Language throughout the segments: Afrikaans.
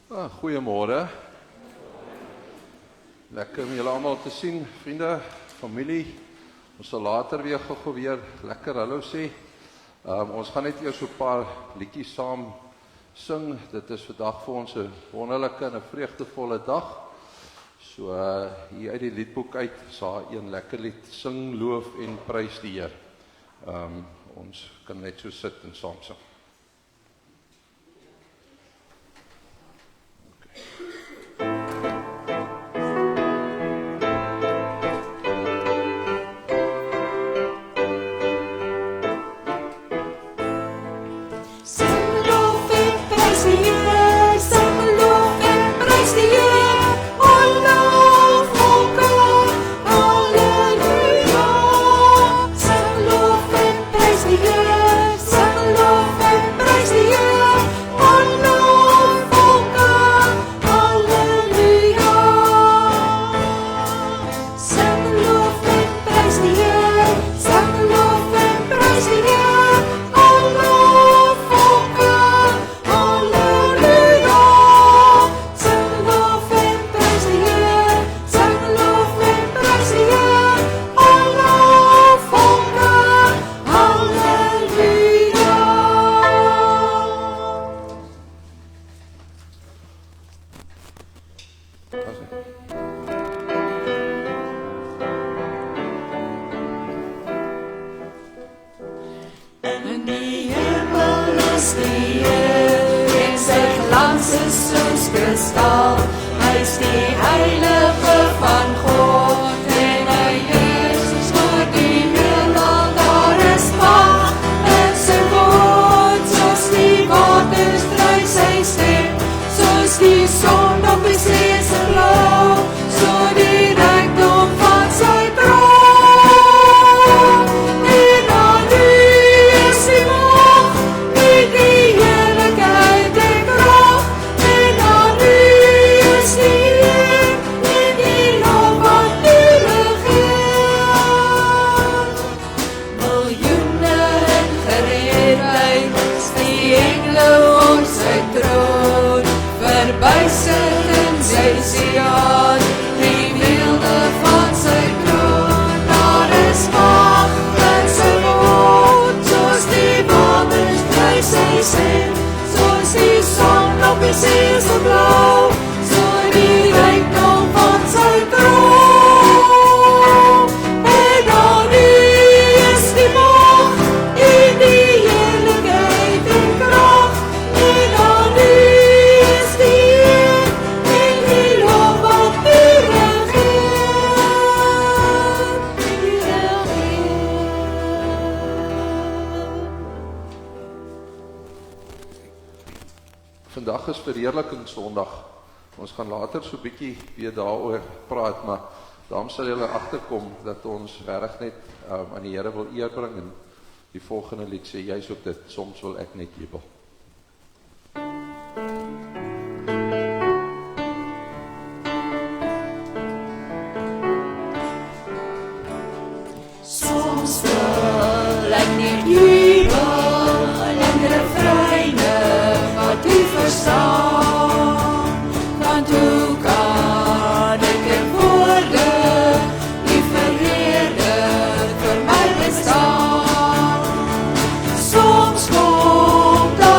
Goeiemôre. Lekker om julle almal te sien, vriende, familie. Ons sal later weer gou weer lekker hallo sê. Ons gaan net eers so 'n paar liedjies saam sing. Dit is vandag vir ons 'n wonderlike en 'n vreugdevolle dag. So hier uit die liedboek uit, sal een lekker lied sing, loof en prys die Heer. Ons kan net so sit en saam sing. Vandag is verheerlikingssondag. Ons gaan later so 'n bietjie weer daaroor praat, maar daarom sal julle agterkom dat ons regtig net aan die Here wil eer bring en die volgende lied sê jy's ook dit, soms wil ek net jubel. Soms wil ek net jubel en refreine wat u verstaan, want hoe kan ek in woorde die verheerlik vir my bestaan? Soms kom daar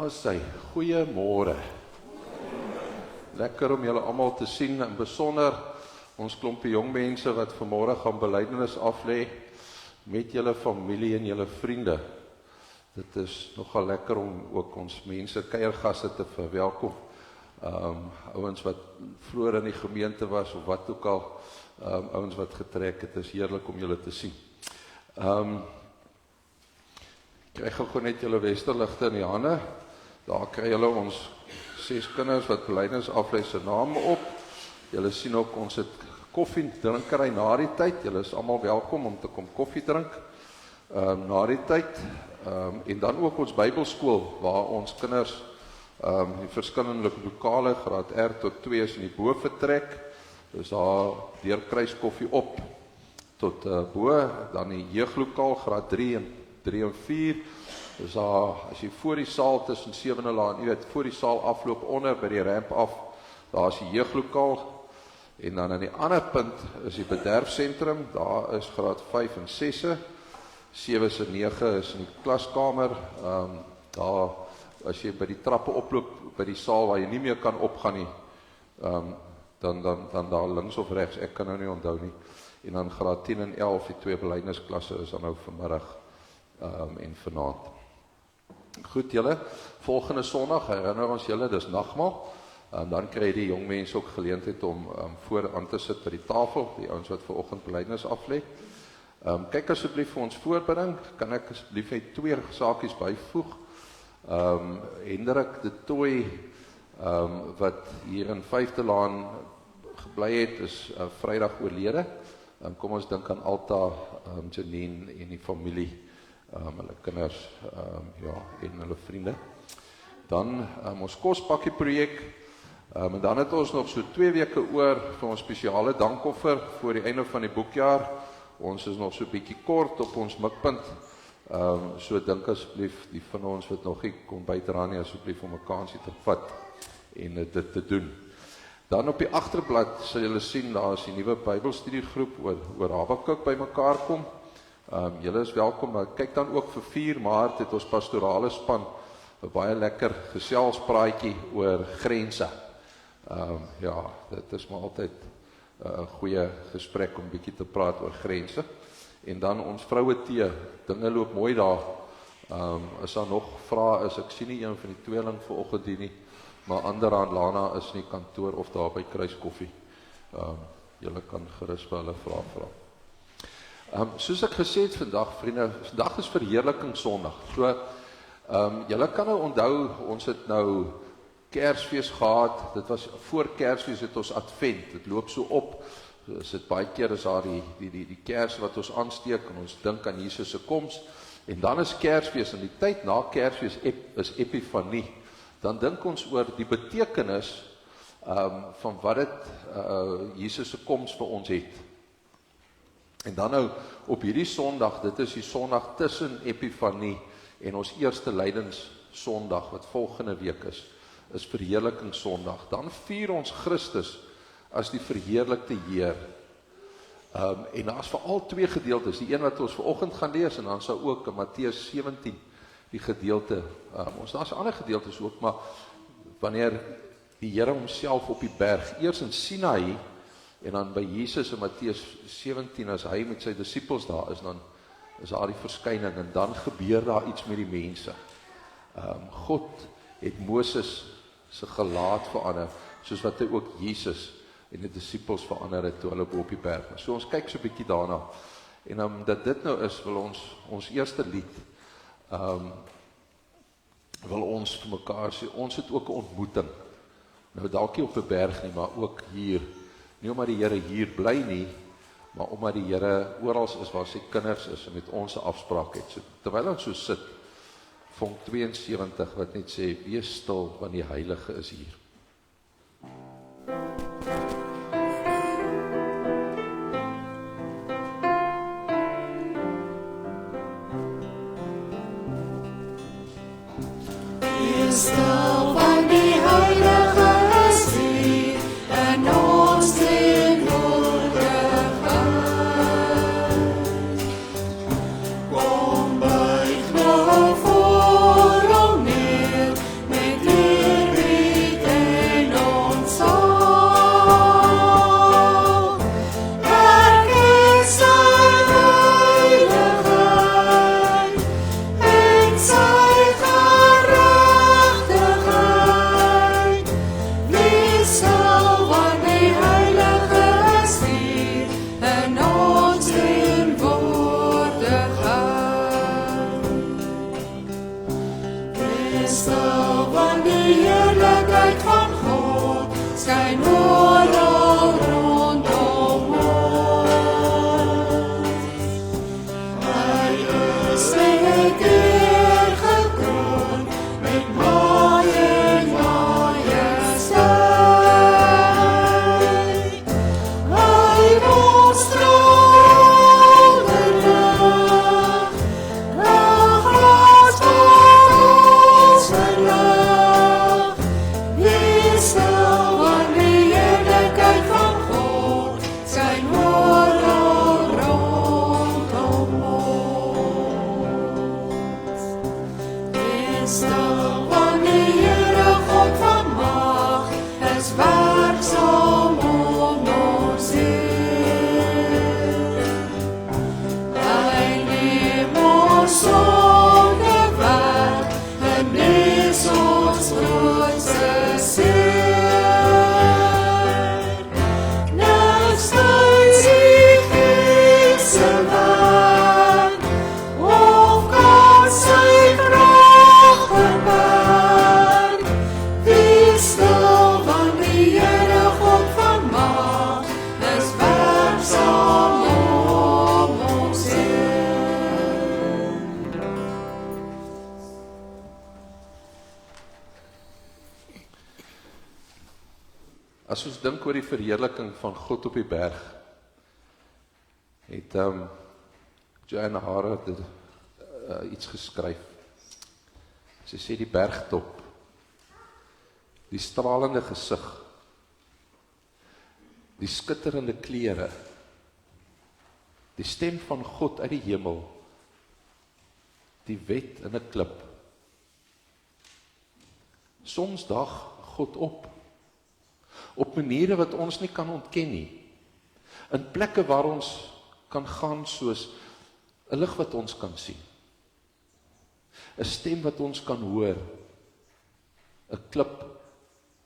Daar is hy. Goeiemôre. Lekker om julle almal te sien, en besonder ons klompie jong mense wat vanmôre gaan belydenis aflê met julle familie en julle vriende. Dit is nogal lekker om ook ons mense, kuiergaste te verwelkom. Ouens wat vroeër in die gemeente was of wat ook al, ouens wat getrek het, is heerlik om julle te sien. Kry gou net julle westerligte in die hande. Daar kry julle ons 6 kinders wat belydenis aflê se name op. Julle sien ook ons het koffie drinkery na die tyd. Julle is almal welkom om te kom koffie drink na die tyd. En dan ook ons Bybelskool waar ons kinders die verskillende lokale graad R tot 2 is in die bo vertrek. Dus daar deur kruiskoffie op tot bo, dan die jeuglokaal graad 3 en 4. Dus daar, as jy voor die saal tussen 7 en laan, jy weet, voor die saal afloop onder by die ramp af, daar is die jeuglokaal. En dan aan die ander punt is die bederfsentrum, daar is graad 5 en 6, 7 en 9 is in die klaskamer, daar, as jy by die trappe oploop, by die saal waar jy nie meer kan opgaan nie, dan daar links of rechts, ek kan nou nie onthou nie, en dan graad 10 en 11, die 2 belydenisklasse is dan nou vanmiddag en vanaand. Goed julle, volgende Sondag herinner ons julle, dis nagmaal, dan kry die jong mense ook geleentheid om vooraan te sit by die tafel, die ouens wat vanoggend belydenis aflê. Kyk asseblief vir ons voorbereiding, kan ek asseblief net 2 saakies byvoeg. Hendrik de Tooi, wat hier in 5de Laan gebly het, is Vrydag oorlede. Kom ons dink aan Alta, Janine en die familie, hulle kinders en hulle vriende. Dan ons kospakkie projek, en dan het ons nog so 2 weke oor vir ons spesiale dankoffer voor die einde van die boekjaar. Ons is nog so bietjie kort op ons mikpunt, so dink asseblief die van ons wat nog nie kon bydra nie, asseblief om 'n kansie te vat en dit te doen. Dan op die agterblad sal julle sien, daar is die nuwe Bybelstudiegroep oor Habakuk bymekaar kom. Julle is welkom, maar kyk dan ook vir 4 Maart het ons pastorale span 'n baie lekker geselspraatjie oor grense. Dit is maar altyd 'n goeie gesprek om bietjie te praat oor grense. En dan ons vroue tee, dinge loop mooi daar. As daar nog vrae is, ek sien nie een van die tweeling vanoggend hier nie, maar ander aan Lana is in die kantoor of daar by Kruiskoffie. Julle kan gerus vir hulle vra. Soos ek gesê het vandag, vriende, vandag is verheerliking Sondag. So, julle kan nou onthou, ons het nou Kersfees gehad, dit was voor Kersfees het ons Advent, dit loop so op, is dit baie keer is daar die Kers wat ons aansteek, en ons dink aan Jesus se koms, en dan is Kersfees, en die tyd na Kersfees is Epifanie, dan dink ons oor die betekenis van wat dit Jesus se koms vir ons het. En dan nou, op hierdie Sondag, dit is die Sondag tussen Epifanie en ons eerste Lydens-Sondag, wat volgende week is verheerliking Sondag. Dan vier ons Christus as die verheerlikte Heer. En daar is veral 2 gedeeltes, die een wat ons vanoggend gaan lees, en dan sou ook in Matteus 17 die gedeelte, daar is ander gedeeltes ook, maar wanneer die Here homself op die berg, eers in Sinaï, en dan by Jesus in Matteus 17, as hy met sy disippels daar is, dan is daar die verskyning, en dan gebeur daar iets met die mense. God het Moses se gelaat verander, soos wat hy ook Jesus en die disippels verander het, toe hulle op die berg. So ons kyk so 'n bietjie daarna, en omdat dit nou is, wil ons eerste lied, wil ons vir mekaar sê, ons het ook 'n ontmoeting, nou dalk nie op 'n berg nie, maar ook hier, nie omdat die Here hier bly nie, maar omdat die Here oral is waar sy kinders is, en met ons 'n afspraak het. So, terwyl ons so sit, Vonk 72, wat net sê, wees stil, want die Heilige is hier. Wees stil, want die Heilige is hier, en ons teenwoordigheid. Kom buig nou voor hom neer, stil, want die Here God van mag is werksaam om ons heel. Hy neem ons sonde weg en is ons grootste seer. Niks tyds die Geesse werk, of kan sy krag beperk. Wees stil, want die Here God van mag is werksaam om ons heel. As ons dink oor die verheerliking van God op die berg, het Joanne Hare iets geskryf. Sy sê die bergtop, die stralende gesig, die skitterende klere, die stem van God uit die hemel, die wet in 'n klip. Soms daag God op maniere wat ons nie kan ontken nie, in plekke waar ons kan gaan soos 'n lig wat ons kan sien, 'n stem wat ons kan hoor, 'n klip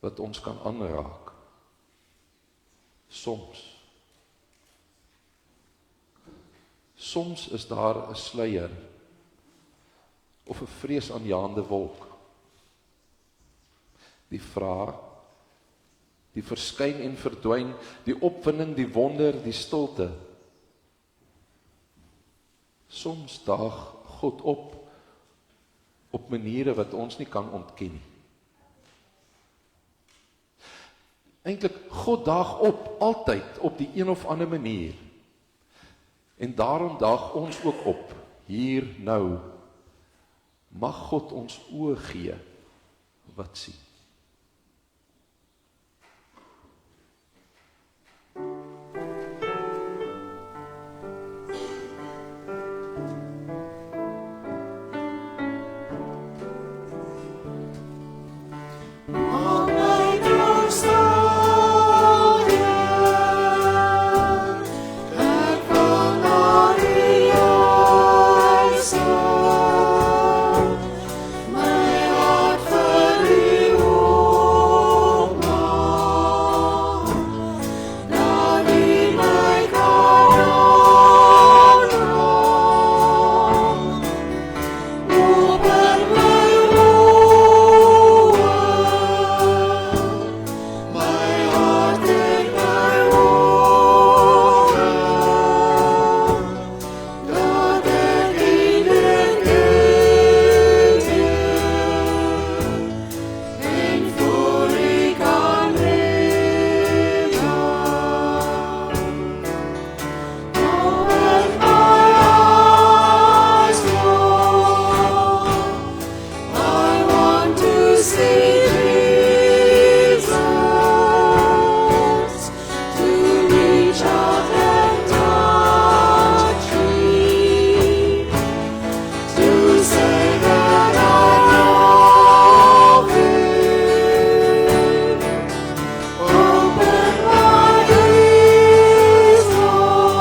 wat ons kan aanraak. Soms is daar 'n sluier of 'n vreesaanjaende wolk. Die vraag, die verskyn en verdwyn, die opwinding, die wonder, die stilte. Soms daag God op maniere wat ons nie kan ontken nie. Eintlik, God daag altyd op die een of ander manier. En daarom daag ons ook op, hier nou. Mag God ons oë gee wat sien. Maak my nou stil, Heer, ek wil na U uitstap, my hart vir U oopmaak, dat U my kan aanraak. Open my oë, my hart en my ore, dat ek U leer ken, en voor U kan lewe. Open my eyes, Lord, I want to see Jesus, to reach out and touch me, to say that I love Him. Open my ears, Lord,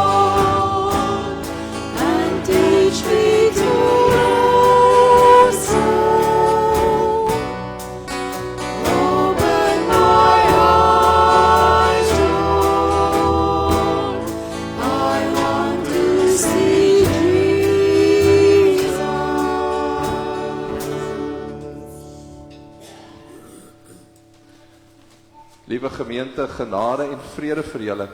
and teach me to listen. Open my eyes, Lord, I want to see Jesus. Liewe gemeente, genade en vrede vir julle,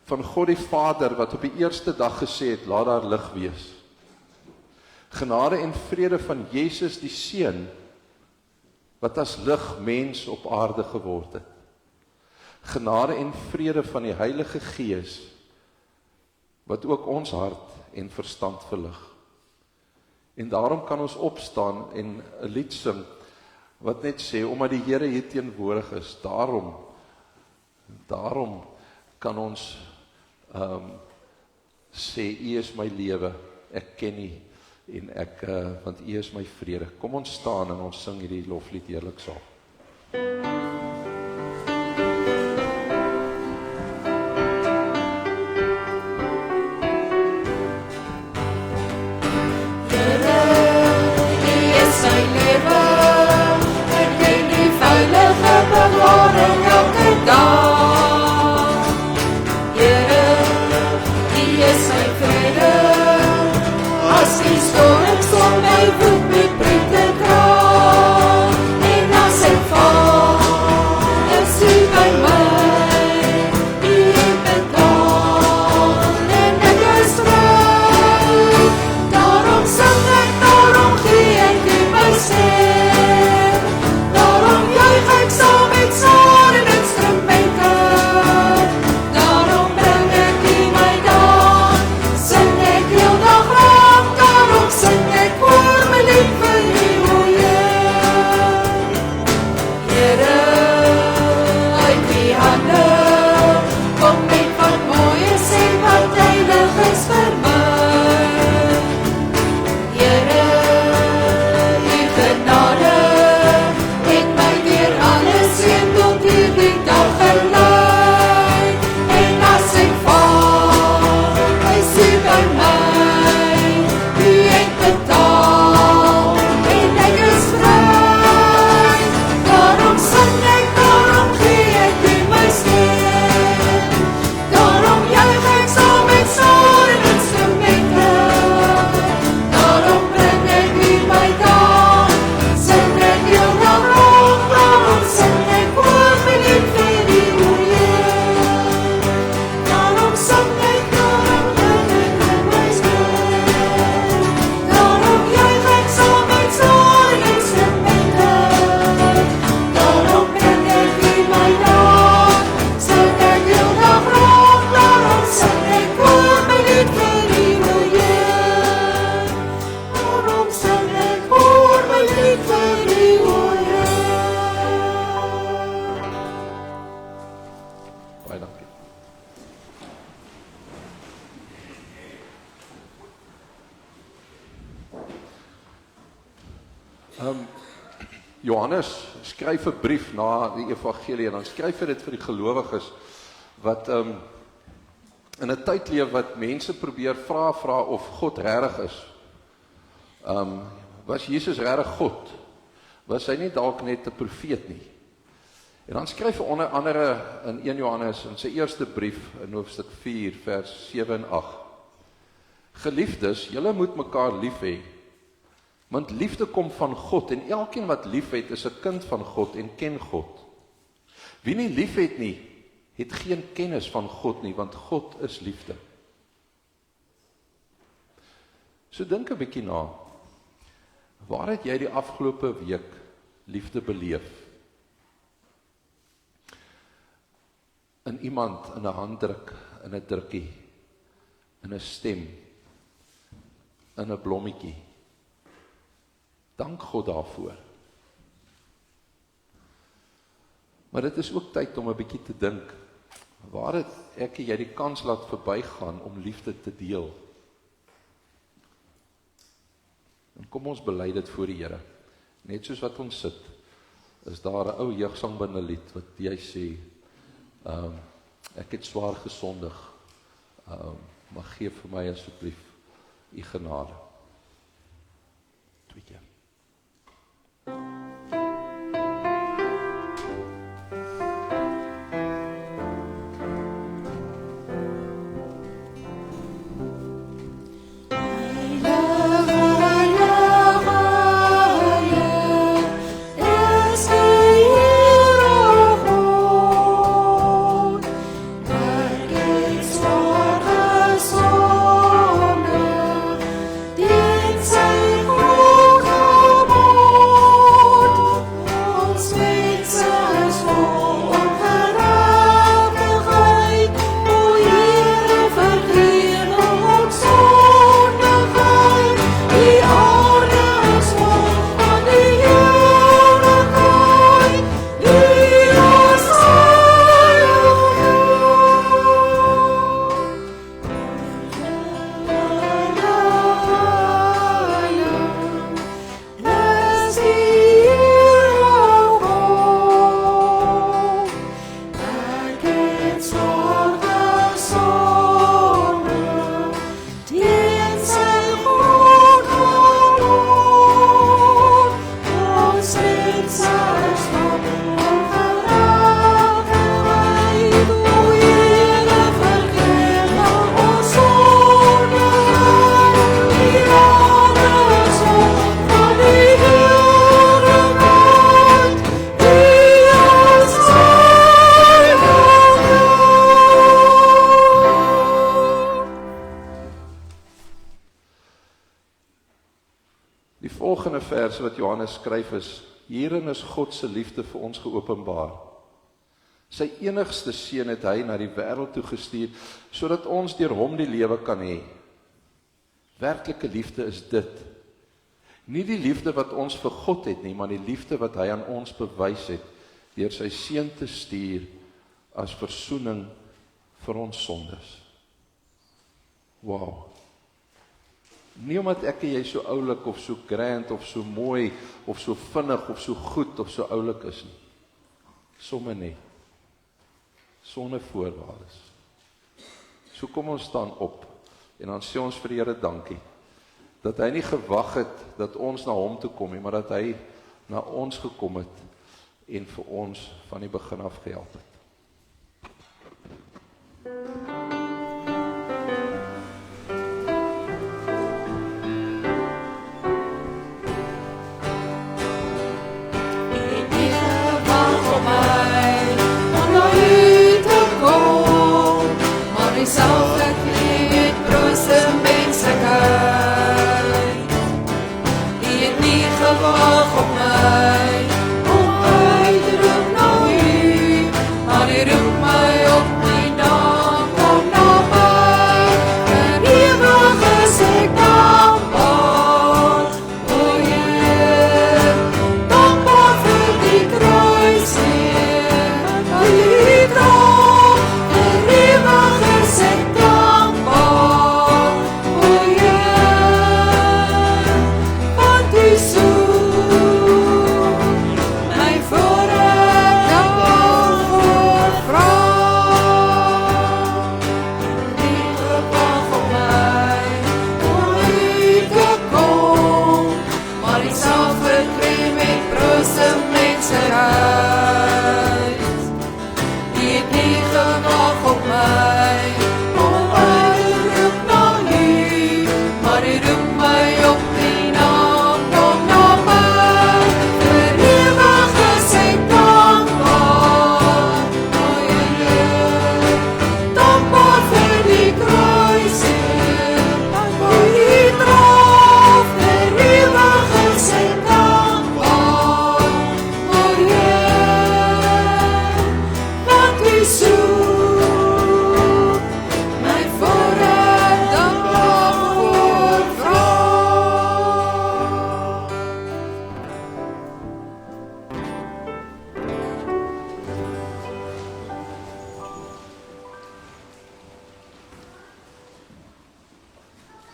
van God die Vader, wat op die eerste dag gesê het, laat daar lig wees. Genade en vrede van Jesus die Seun, wat as lig mens op aarde geword het. Genade en vrede van die Heilige Gees, wat ook ons hart en verstand verlig. En daarom kan ons opstaan en 'n lied sing, wat net sê, omdat die Here hier teenwoordig is, daarom kan ons sê, U is my lewe, ek ken U, En ek, want U is my vrede. Kom ons staan en ons sing hierdie loflied heerlik saam. Johannes skryf 'n brief na die evangelie en dan skryf hy dit vir die gelowiges wat in 'n tyd leef wat mense probeer vra of God regtig is. Was Jesus regtig God? Was hy nie dalk net 'n profeet nie? En dan skryf hy onder andere in 1 Johannes in sy eerste brief in hoofstuk 4 vers 7 en 8. Geliefdes, julle moet mekaar lief hê. Want liefde kom van God en elkeen wat lief het is 'n kind van God en ken God. Wie nie lief het nie, het geen kennis van God nie, want God is liefde. So dink 'n bietjie na. Waar het jy die afgelope week liefde beleef? In iemand, in 'n handdruk, in 'n drukkie, in 'n stem, in 'n blommetjie. Dank God daarvoor. Maar dit is ook tyd om 'n bietjie te dink, waar het ek en jy die kans laat verbygaan om liefde te deel? En kom ons bely dit voor die Here. Net soos wat ons sit, is daar 'n ou jeugsangbanne lied wat jy sê, ek het swaar gesondig, maar gee vir my asseblief u genade. 2 keer. Oh Die volgende verse wat Johannes skryf is, hierin is God se liefde vir ons geopenbaar. Sy enigste seun het hy na die wêreld toe gestuur, sodat ons deur hom die lewe kan hê. Werklike liefde is dit. Nie die liefde wat ons vir God het nie, maar die liefde wat hy aan ons bewys het, deur sy seun te stuur as versoening vir ons sondes. Wow. Nie omdat ek en jy so oulik of so grand of so mooi of so vinnig of so goed of so oulik is nie. Somme nie. Sonder voorwaardes. So kom ons staan op en dan sê ons vir die Here dankie dat hy nie gewag het dat ons na hom toe kom nie, maar dat hy na ons gekom het en vir ons van die begin af gehelp het.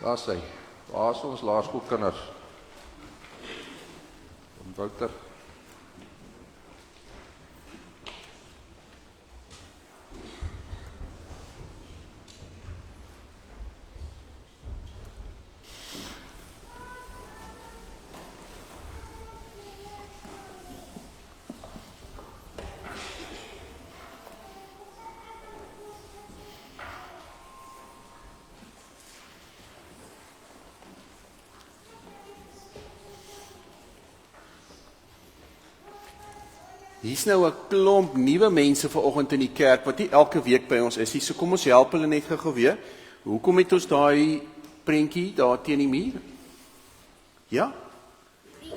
Daar sê, waar is ons laerskoolkinders? Wouter. Hier's nou 'n klomp nuwe mense vanoggend in die kerk wat nie elke week by ons is nie. So kom ons help hulle net gou weer. Hoekom het ons daai prentjie daar teen die muur? Ja? Die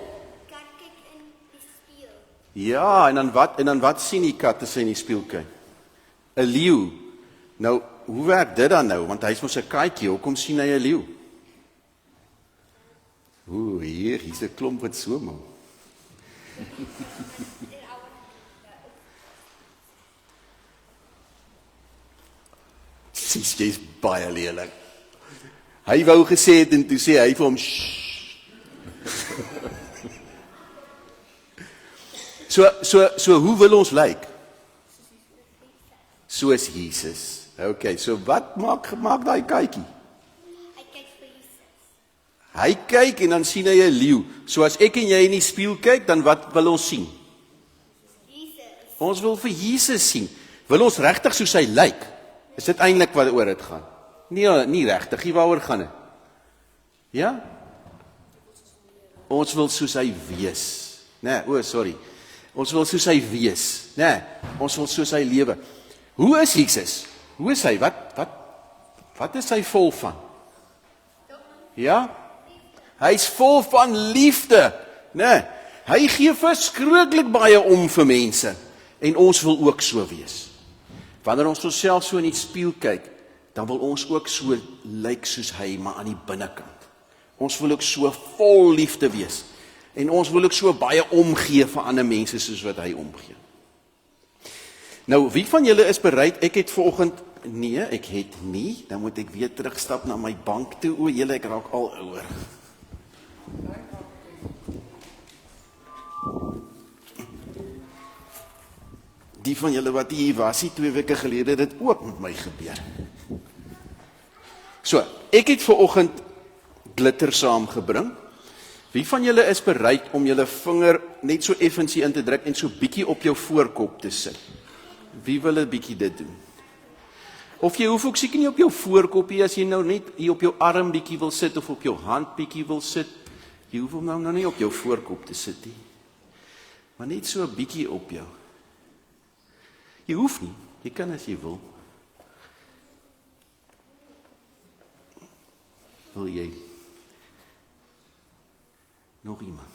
kat kyk in die spieël. Ja, en dan wat sien die kat as hy in die spieël kyk? 'n Leeu. Nou, hoe werk dit dan nou? Want hy's mos 'n katjie. Hoekom sien hy 'n leeu? Hier's 'n klomp wat so maak. Sies, jy's baie lelik. Hy wou gesê het en toe sê hy vir hom So hoe wil ons lyk? Soos Jesus. Okay, so wat maak daai katjie? Hy kyk vir Jesus. Hy kyk en dan sien hy 'n leeu. So as ek en jy in die spieël kyk, dan wat wil ons sien? Jesus. Ons wil vir Jesus sien. Wil ons regtig soos hy lyk? Is dit eintlik wat oor dit gaan? Nee, nie regtig. Waaroor gaan dit? Ja? Ons wil soos hy wees. Sorry. Ons wil soos hy wees. Ons wil soos hy lewe. Hoe is Jesus? Hoe is hy? Wat is hy vol van? Ja? Hy's vol van liefde, né? Hy gee verskriklik baie om vir mense, en ons wil ook so wees. Wanneer ons onsself so in die spieël kyk, dan wil ons ook so lyk soos hy, maar aan die binnekant. Ons wil ook so vol liefde wees, en ons wil ook so baie omgee vir ander mense soos wat hy omgee. Nou, wie van julle is bereid, ek het vanoggend, nee, ek het nie, dan moet ek weer terugstap na my bank toe, o julle, ek raak al ouer. Die van julle wat hier was, 2 weke gelede, dit ook met my gebeur. So, ek het vanoggend glitter saamgebring. Wie van julle is bereid om julle vinger net so effensie in te druk en so bietjie op jou voorkop te sit? Wie wil 'n bietjie dit doen? Of jy hoef ook seker nie op jou voorkop nie, as jy nou net hier op jou arm bietjie wil sit of op jou hand bietjie wil sit. Jy hoef hom nou nie op jou voorkop te sit nie. Maar net so 'n bietjie op jou. Jy hoef nie, jy kan as jy wil. Wil jy? Nog iemand?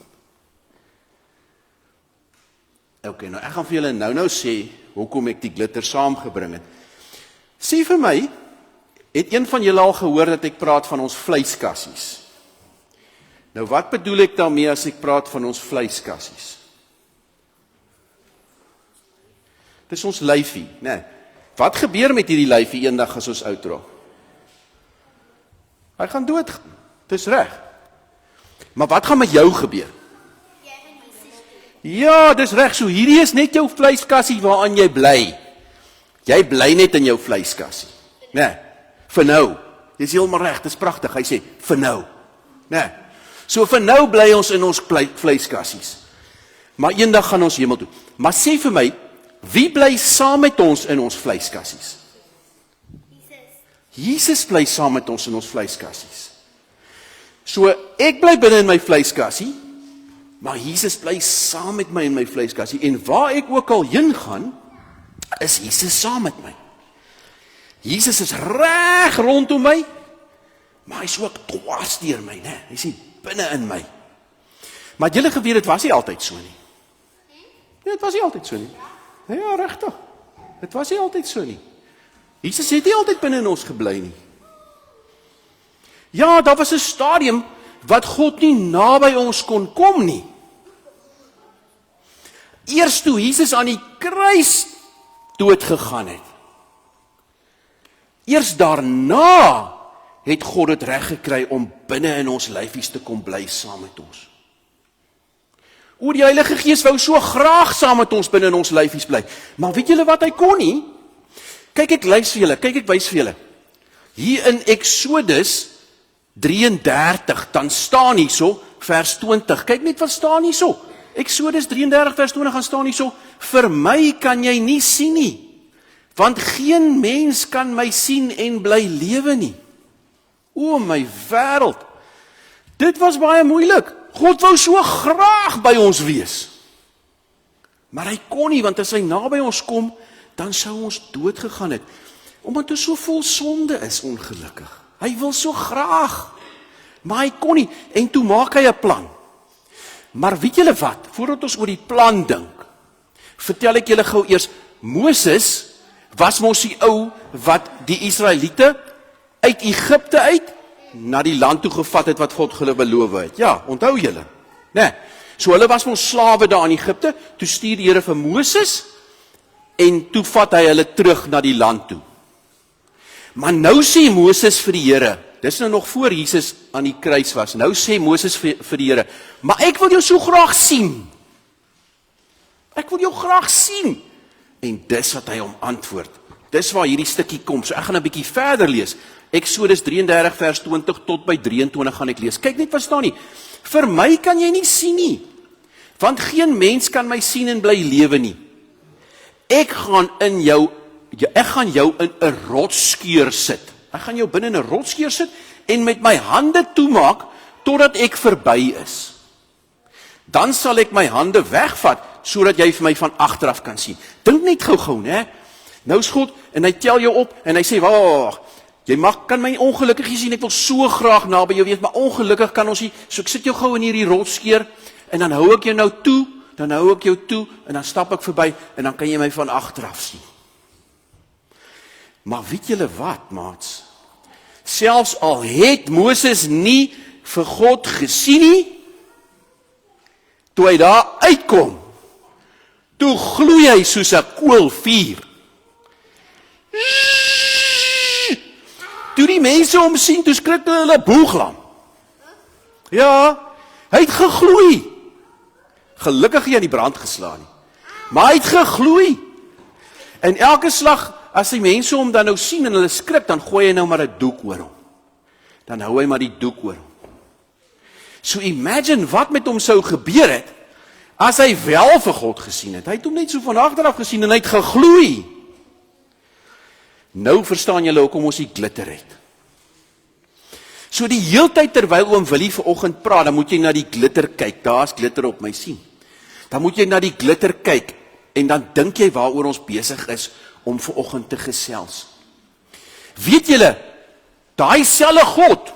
Ok, nou ek gaan vir julle nou sê, hoekom ek die glitter saamgebring het. Sê vir my, het een van julle al gehoor dat ek praat van ons vleiskassies? Nou wat bedoel ek daarmee as ek praat van ons vleiskassies? Dis ons lyfie, né? Wat gebeur met hierdie lyfie eendag as ons oud raak? Hy gaan dood. Dis reg. Maar wat gaan met jou gebeur? Ja, dis reg. So hierdie is net jou vleiskassie waaraan jy bly. Jy bly net in jou vleiskassie, né? Vir nou. Dis heeltemal reg. Dis pragtig. Hy sê vir nou, né? So vir nou bly ons in ons vleiskassies. Maar eendag gaan ons hemel toe. Maar sê vir my, wie bly saam met ons in ons vleiskassies? Jesus bly saam met ons in ons vleiskassies. So ek bly binne in my vleiskassie, maar Jesus bly saam met my in my vleiskassie. En waar ek ook al heen gaan, is Jesus saam met my. Jesus is reg rondom my, maar hy is ook dwars deur my, né? Hy is binne in my. Maar julle geweet, dit was nie altyd so nie. Nee, dit was nie altyd so nie. Ja, regtig. Dit was nie altyd so nie. Jesus het nie altyd binne in ons gebly nie. Ja, daar was 'n stadium wat God nie naby ons kon kom nie. Eers toe Jesus aan die kruis dood gegaan het. Eers daarna het God dit reg gekry om binne in ons lyfies te kom bly saam met ons. O, die Heilige Gees wou so graag saam met ons binne in ons lyfies bly. Maar weet julle wat hy kon nie? Kyk, ek wys vir julle, wys vir julle. Hier in Exodus 33, dan staan hierso, vers 20. Kyk net wat staan hierso. Exodus 33, vers 20 gaan staan hierso. Vir my kan jy nie sien nie, want geen mens kan my sien en bly lewe nie. O my wêreld. Dit was baie moeilik. God wou so graag by ons wees. Maar hy kon nie, want as hy naby ons kom, dan sou ons dood gegaan het. Omdat ons so vol sonde is, ongelukkig. Hy wil so graag, maar hy kon nie, en toe maak hy 'n plan. Maar weet julle wat, voordat ons oor die plan dink, vertel ek julle gou eers, Moses was mos die ou wat die Israeliete uit Egipte uit na die land toe gevat het wat God hulle beloof het. Ja, onthou julle, né? So hulle was mos slawe daar in Egipte, toe stuur die Here vir Moses, en toe vat hy hulle terug na die land toe. Maar nou sê Moses vir die Here, dis nou nog voor Jesus aan die kruis was, nou sê Moses vir die Here, maar ek wil jou so graag sien. Ek wil jou graag sien. En dis wat hy hom antwoord. Dis waar hierdie stukkie kom. So ek gaan 'n bietjie verder lees. Exodus 33 vers 20 tot by 23 gaan ek lees. Kyk net wat staan nie. Vir my kan jy nie sien nie, want geen mens kan my sien en bly lewe nie. Ek gaan jou in 'n rotsskeur sit. Ek gaan jou binne in 'n rotsskeur sit en met my hande toemaak totdat ek verby is. Dan sal ek my hande wegvat sodat jy vir my van agteraf kan sien. Dink net gou-gou, né? Nou is God en hy tel jou op en hy sê, "Wag, Kan my ongelukkig hier sien, ek wil so graag naby jou wees, maar ongelukkig kan ons nie, so ek sit jou gou in hierdie rotskeer, en dan hou ek jou nou toe, en dan stap ek verby, en dan kan jy my van agteraf sien. Maar weet julle wat, maats? Selfs al het Moses nie vir God gesien nie, toe hy daar uitkom, toe gloei hy soos 'n koolvuur. Toe die mense hom sien, toe skrik hulle boeglam. Ja, hy het gegloei. Gelukkig nie aan die brand geslaan nie. Maar hy het gegloei. En elke slag, as die mense hom dan nou sien en hulle skrik, dan gooi hy nou maar 'n doek oor hom. Dan hou hy maar die doek oor hom. So imagine wat met hom sou gebeur het, as hy wel vir God gesien het. Hy het hom net so van agteraf gesien en hy het gegloei. Nou verstaan julle hoekom ons die glitter het. So die heeltyd terwyl oom Willie vanoggend praat, dan moet jy na die glitter kyk. Daar's glitter op my sien. Dan moet jy na die glitter kyk en dan dink jy waaroor ons besig is om vanoggend te gesels. Weet julle, daai selfe God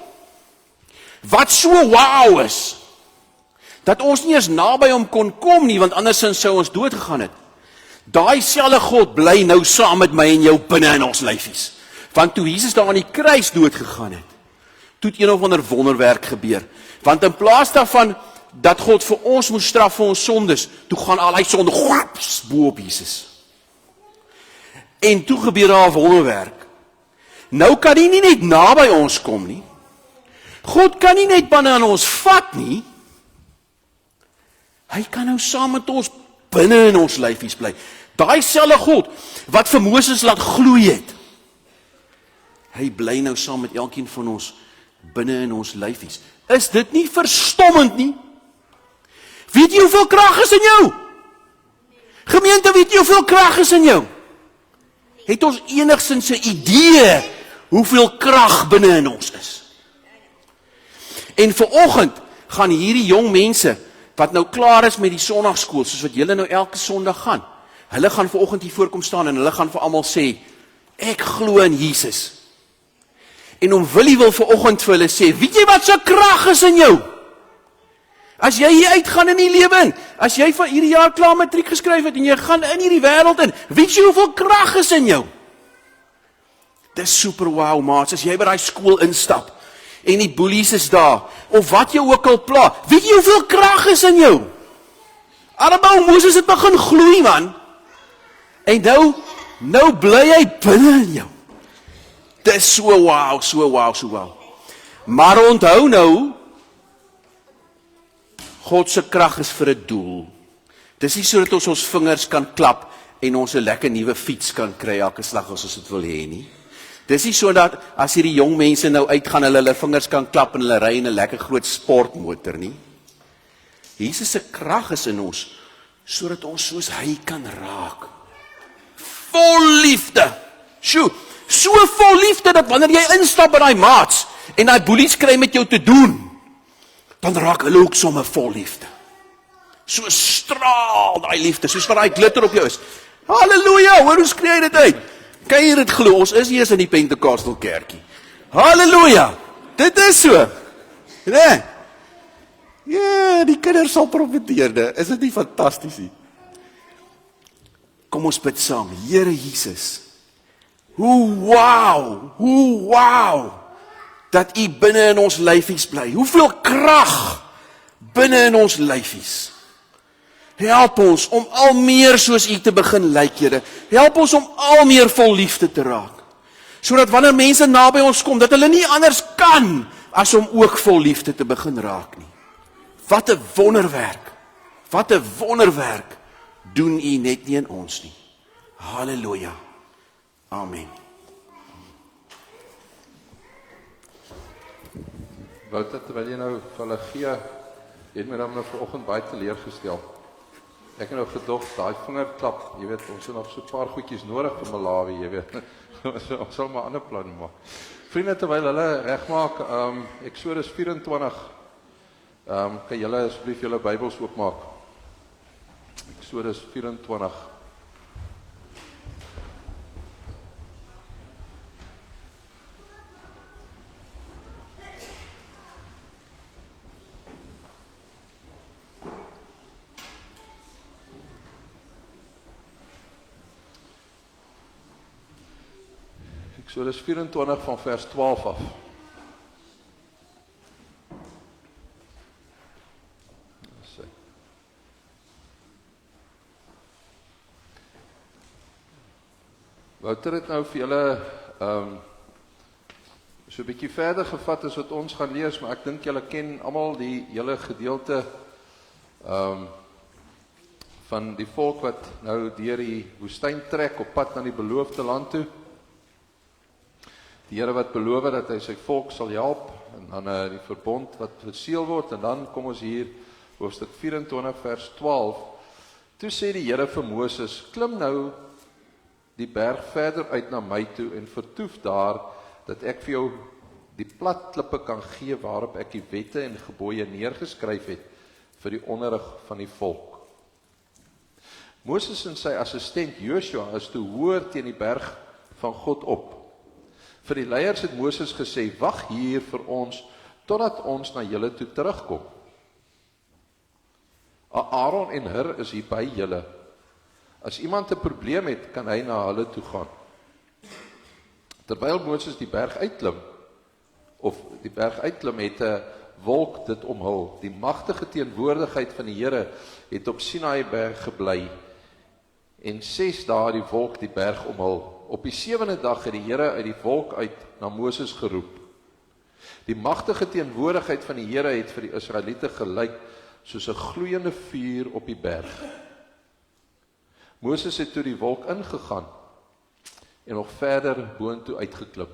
wat so wow is, dat ons nie eens naby hom kon kom nie, want andersins sou ons dood gegaan het. Daai selfe God bly nou saam met my en jou binne in ons lyfies. Want toe Jesus daar aan die kruis dood gegaan het, toe het een of ander wonderwerk gebeur. Want in plaas daarvan dat God vir ons moes straf vir ons sondes, toe gaan al hy sonde bo op Jesus. En toe gebeur daar 'n wonderwerk. Nou kan hy nie net naby ons kom nie. God kan nie net binne aan ons vat nie. Hy kan nou saam met ons binne in ons lyfies bly. Daai selfe God wat vir Moses laat gloei het, hy bly nou saam met elkeen van ons binne in ons lyfies. Is dit nie verstommend nie? Weet jy hoeveel krag is in jou? Gemeente, weet jy hoeveel krag is in jou? Het ons enigstens 'n idee hoeveel krag binne in ons is? En vanoggend gaan hierdie jong mense wat nou klaar is met die sondagskool, soos wat julle nou elke Sondag gaan, hulle gaan vanoggend hier voorkom staan en hulle gaan vir almal sê, ek glo in Jesus. En om Willie wil vanoggend vir hulle sê, weet jy wat so krag is in jou? As jy hier uitgaan in die lewe in, as jy van hierdie jaar klaar matriek geskryf het en jy gaan in hierdie wêreld in, weet jy hoeveel krag is in jou? Dis super wow, maats, as jy by daai skool instap en die boelies is daar, of wat jy ook al pla, weet jy hoeveel krag is in jou? Arme Moses het begin gloei, man. En nou bly hy binne in jou. Dis so wow, so wow, so wow. Maar onthou nou, God se krag is vir 'n doel. Dis nie sodat ons ons vingers kan klap en ons 'n lekker nuwe fiets kan kry elke slag as ons dit wil hê nie. Dis nie sodat as hierdie jong mense nou uitgaan, hulle vingers kan klap en hulle ry in 'n lekker groot sportmotor nie. Jesus se krag is in ons sodat ons soos hy kan raak. Vol liefde. Sjoe, so vol liefde dat wanneer jy instap by daai maats en daai boelies kry met jou te doen, dan raak hulle ook sommer vol liefde. So straal daai liefde, soos wat daai glitter op jou is. Halleluja, hoor hoe skree jy dit uit? Kan jy dit glo? Ons is nie eens in die Pentecostal kerkie. Halleluja, dit is so. Nee. Ja, die kinders sal profeteer, is dit nie fantasties nie? Kom ons bid saam, Here Jesus, hoe wow, dat U binne in ons lyfies bly. Hoeveel krag binne in ons lyfies. Help ons om al meer soos U te begin lyk, Here. Help ons om al meer vol liefde te raak. Sodat wanneer mense naby ons kom, dat hulle nie anders kan as om ook vol liefde te begin raak nie. Wat 'n wonderwerk. Wat 'n wonderwerk doen U net nie in ons nie. Halleluja. Amen. Wouter, terwyl jy nou vir hulle gee, jy het my dan nou vanoggend baie teleurgestel. Ek het nou gedog, daai vingerklap, jy weet, ons het nog so 'n paar goedjies nodig vir Malawi, jy weet. Ons sal maar 'n ander plan maak. Vriende, terwyl hulle regmaak, Eksodus 24, kan julle asseblief julle Bybels oopmaak. Eksodus 24. So dis 24 van vers 12 af. Wouter het nou vir julle so 'n bietjie verder gevat as wat ons gaan lees, maar ek dink julle ken almal die hele gedeelte van die volk wat nou deur die woestyn trek op pad na die beloofde land toe. Die Here wat beloof het dat hy sy volk sal help en dan die verbond wat verseël word en dan kom ons hier hoofstuk 24 vers 12. Toe sê die Here vir Moses: "Klim nou die berg verder uit na my toe en vertoef daar, dat ek vir jou die plat klippe kan gee waarop ek die wette en gebooie neergeskryf het vir die onderrig van die volk." Moses en sy assistent Joshua is toe hoër teen die berg van God op. Vir die leiers het Moses gesê: "Wag hier vir ons totdat ons na julle toe terugkom. Aaron en Hur is hier by julle. As iemand 'n probleem het, kan hy na hulle toe gaan." Terwyl Moses die berg uitklim, het 'n wolk dit omhul. Die magtige teenwoordigheid van die Here het op Sinaï berg gebly en 6 dae die wolk die berg omhul. Op die 7de dag het die Here uit die wolk uit na Moses geroep. Die magtige teenwoordigheid van die Here het vir die Israeliete gelyk soos 'n gloeiende vuur op die berg. Moses het toe die wolk ingegaan en nog verder boontoe uitgeklim.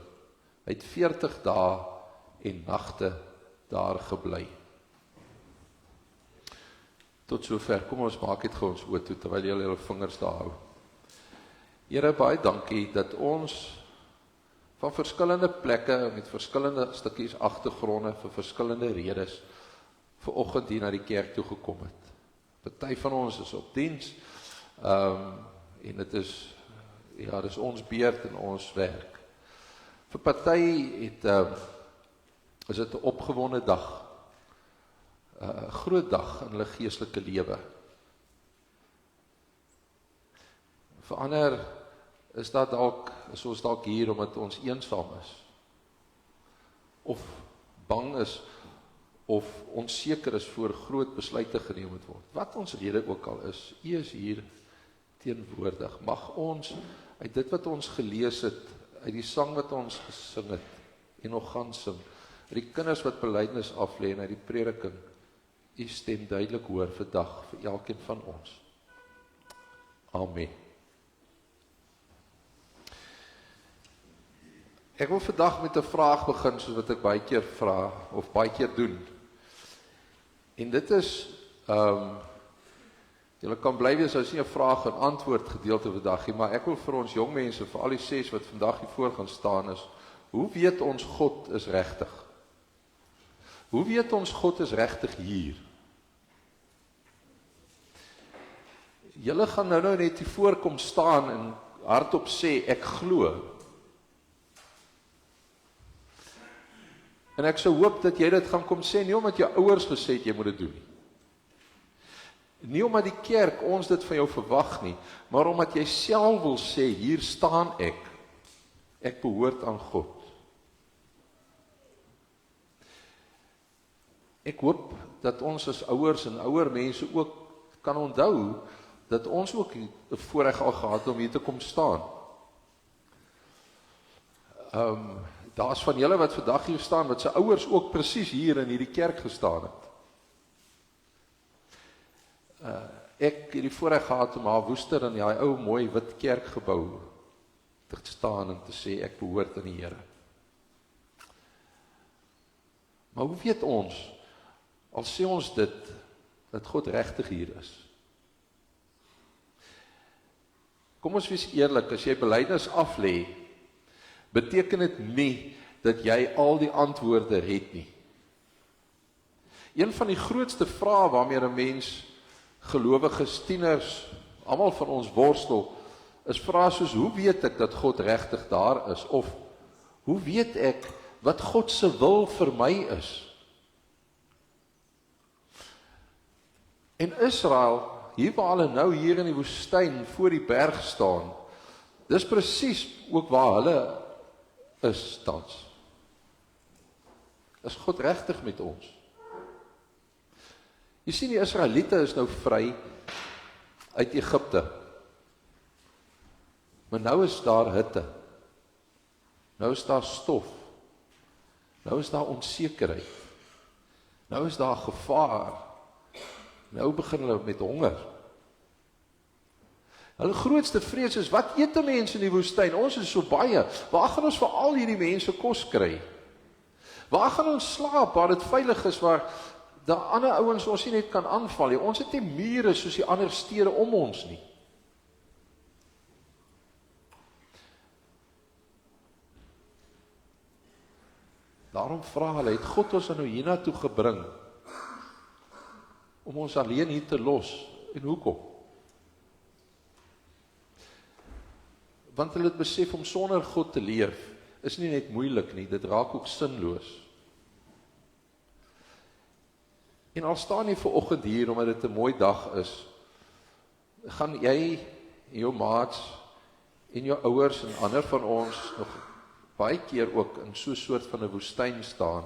Hy het 40 dae en nagte daar gebly. Tot sover, kom ons maak dit gou ons oë toe terwyl julle julle vingers daar hou. Here, baie dankie dat ons van verskillende plekke met verskillende stukkies agtergronde vir verskillende redes vir oggend hier na die kerk toe gekom het. Party van ons is op diens en dit is dis ons beurt en ons werk. Vir party is dit 'n opgewonde dag, 'n groot dag in hulle geestelike lewe. Vir ander is ons dalk hier omdat ons eensaam is, of bang is, of onseker is voor groot besluite geneem moet word. Wat ons rede ook al is, U is hier teenwoordig. Mag ons uit dit wat ons gelees het, uit die sang wat ons gesing het en nog gaan sing, uit die kinders wat belydenis aflê en uit die prediking, U stem duidelik hoor vandag vir elkeen van ons. Amen. Ek wil vandag met 'n vraag begin, soos wat ek baie keer vra, of baie keer doen. En dit is, julle kan bly wees as nie 'n vraag en antwoord gedeelte vandag nie, maar ek wil vir ons jong mense, vir al die 6 wat vandag hier voor gaan staan is, hoe weet ons God is regtig? Hoe weet ons God is regtig hier? Julle gaan nou net hier voorkom staan en hardop sê, ek glo. En ek sou hoop dat jy dit gaan kom sê, nie omdat jou ouers gesê het jy moet dit doen nie. Nie omdat die kerk ons dit van jou verwag nie, maar omdat jy self wil sê, hier staan ek. Ek behoort aan God. Ek hoop dat ons as ouers en ouer mense ook kan onthou, dat ons ook 'n voorreg al gehad om hier te kom staan. Daar's van julle wat vandag hier staan, wat sy ouers ook presies hier in hierdie kerk gestaan het. Ek het die voorreg gehad om haar Woester in die ou mooi wit kerkgebou te staan en te sê, ek behoort aan die Here. Maar hoe weet ons, al sê ons dit, dat God regtig hier is? Kom ons wees eerlik, as jy belydenis aflê, beteken dit nie dat jy al die antwoorde het nie. Een van die grootste vrae waarmee 'n mens, gelowiges, tieners, almal van ons worstel, is vrae soos, hoe weet ek dat God regtig daar is? Of, hoe weet ek wat God se wil vir my is? En Israel, hier waar hulle nou hier in die woestyn voor die berg staan, dis presies ook waar hulle is tans? Is God regtig met ons? Jy sien, die Israeliete is nou vry uit Egipte. Maar nou is daar hitte. Nou is daar stof. Nou is daar onsekerheid. Nou is daar gevaar. Nou begin hulle met honger. Hulle grootste vrees is, wat eet 'n mens in die woestyn? Ons is so baie. Waar gaan ons vir al hierdie mense kos kry? Waar gaan ons slaap, waar dit veilig is, waar die ander ouens ons nie net kan aanval nie? Ons het nie mure soos die ander stede om ons nie. Daarom vra hulle, het God ons nou hiernatoe gebring, om ons alleen hier te los? En hoekom? Want hulle het besef, om sonder God te leef, is nie net moeilik nie, dit raak ook sinloos. En al staan jy vanoggend hier, omdat dit 'n mooi dag is, gaan jy, en jou maats, en jou ouers, en ander van ons, nog baie keer ook in so 'n soort van 'n woestyn staan,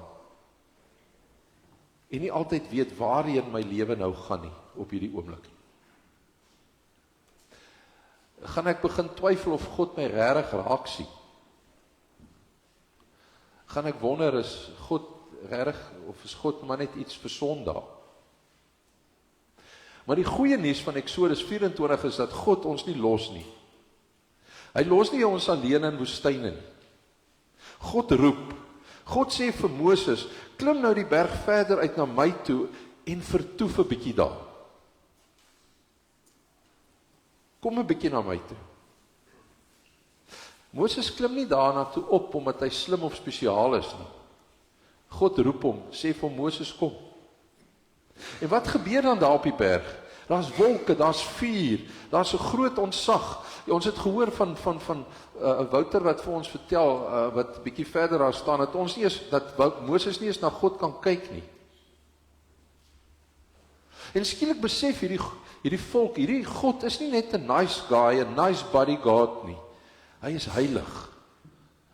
en nie altyd weet waarheen my lewe nou gaan nie, op hierdie oomblik. Gaan ek begin twyfel of God my regtig raak sien? Gaan ek wonder, is God regtig, of is God maar net iets vir Sondag? Maar die goeie nuus van Eksodus 24 is dat God ons nie los nie. Hy los nie ons alleen in woestyne nie. God roep. God sê vir Moses, klim nou die berg verder uit na my toe en vertoef 'n bietjie daar. Kom 'n bietjie na my toe. Moses klim nie daarna toe op omdat hy slim of spesiaal is nie. God roep hom, sê vir Moses, kom. En wat gebeur dan daar op die berg? Daar's wolke, daar's vuur, daar's 'n groot ontsag. Ons het gehoor van Wouter wat vir ons vertel, wat bietjie verder daar staan, dat ons nie eens, dat Moses nie eens na God kan kyk nie. En skielik besef hierdie volk, hierdie God is nie net 'n nice guy, 'n nice bodyguard nie. Hy is heilig.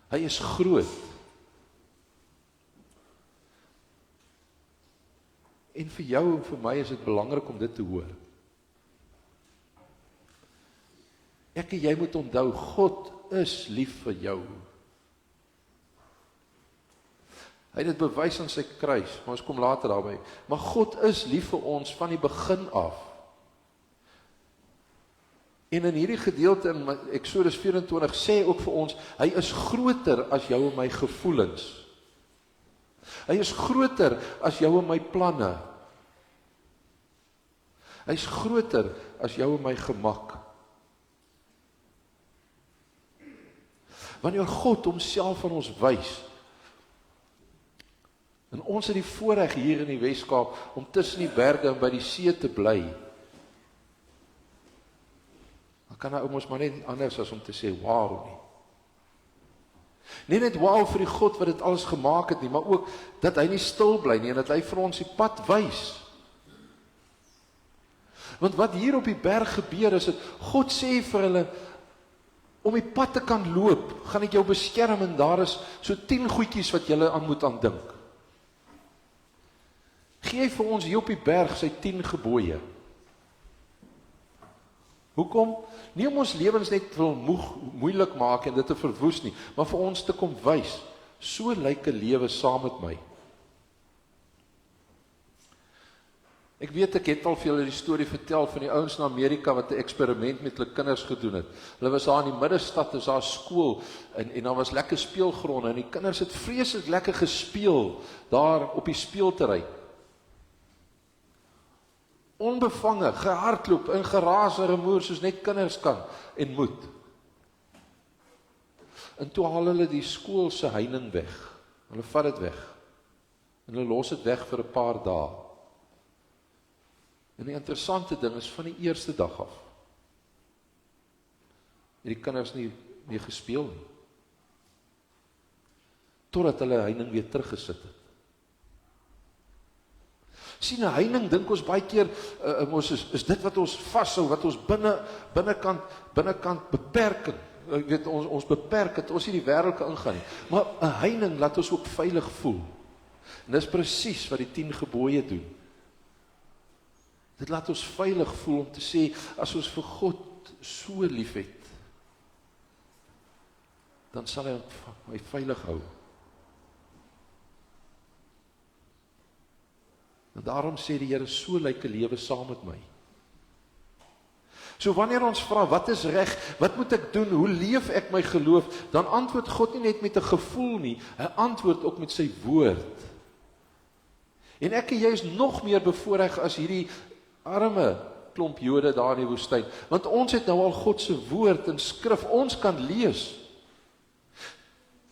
Hy is groot. En vir jou en vir my is dit belangrik om dit te hoor. Ek en jy moet onthou, God is lief vir jou. Hy het dit bewys aan sy kruis, maar ons kom later daarby. Maar God is lief vir ons van die begin af. En in hierdie gedeelte in Eksodus 24 sê ook vir ons, hy is groter as jou en my gevoelens. Hy is groter as jou en my planne. Hy is groter as jou en my gemak. Wanneer God homself aan ons wys, en ons het die voorreg hier in die Weskaap om tussen die berge en by die see te bly, dan kan hy ons maar net anders as om te sê, wow nie. Nie net wow vir die God wat dit alles gemaak het nie, maar ook dat hy nie stil bly nie, en dat hy vir ons die pad wys. Want wat hier op die berg gebeur is, dat God sê vir hulle, om die pad te kan loop, gaan ek jou beskerm, en daar is so 10 goedjies wat julle aan moet aandink. Gee vir ons hier op die berg sy 10 gebooie. Hoekom? Nie om ons lewens net wil moeilik maak en dit te verwoes nie, maar vir ons te kom wys, so lyk 'n lewe saam met my. Ek weet, ek het al vir julle die storie vertel van die ouens in Amerika wat 'n eksperiment met hulle kinders gedoen het. Hulle was daar in die middestad, is daar skool, en daar was lekker speelgronde, en die kinders het vreeslik lekker gespeel, daar op die speelterrein. Onbevange, gehardloop, en geraas en remoer, soos net kinders kan, en moet. En toe haal hulle die skool se heining weg. Hulle vat dit weg. En hulle los dit weg vir 'n paar dae. En die interessante ding is, van die eerste dag af, het die kinders nie meer gespeel nie. Totdat hulle heining weer teruggesit het. Sien, 'n heining, dink ons baie keer, is dit wat ons vashou, wat ons binnekant beperking. Ek weet, ons beperk het, ons nie die wêreld kan ingaan nie. Maar 'n heining laat ons ook veilig voel. En dis presies wat die 10 gebooie doen. Dit laat ons veilig voel om te sê, as ons vir God so lief het, dan sal hy my veilig hou. En daarom sê die Here, so lyk 'n lewe saam met my. So wanneer ons vra, wat is reg, wat moet ek doen, hoe leef ek my geloof, dan antwoord God nie net met 'n gevoel nie, hy antwoord ook met sy woord. En ek en jy is nog meer bevoorreg as hierdie arme klomp Jode daar in die woestyn, want ons het nou al God se woord in skrif, ons kan lees.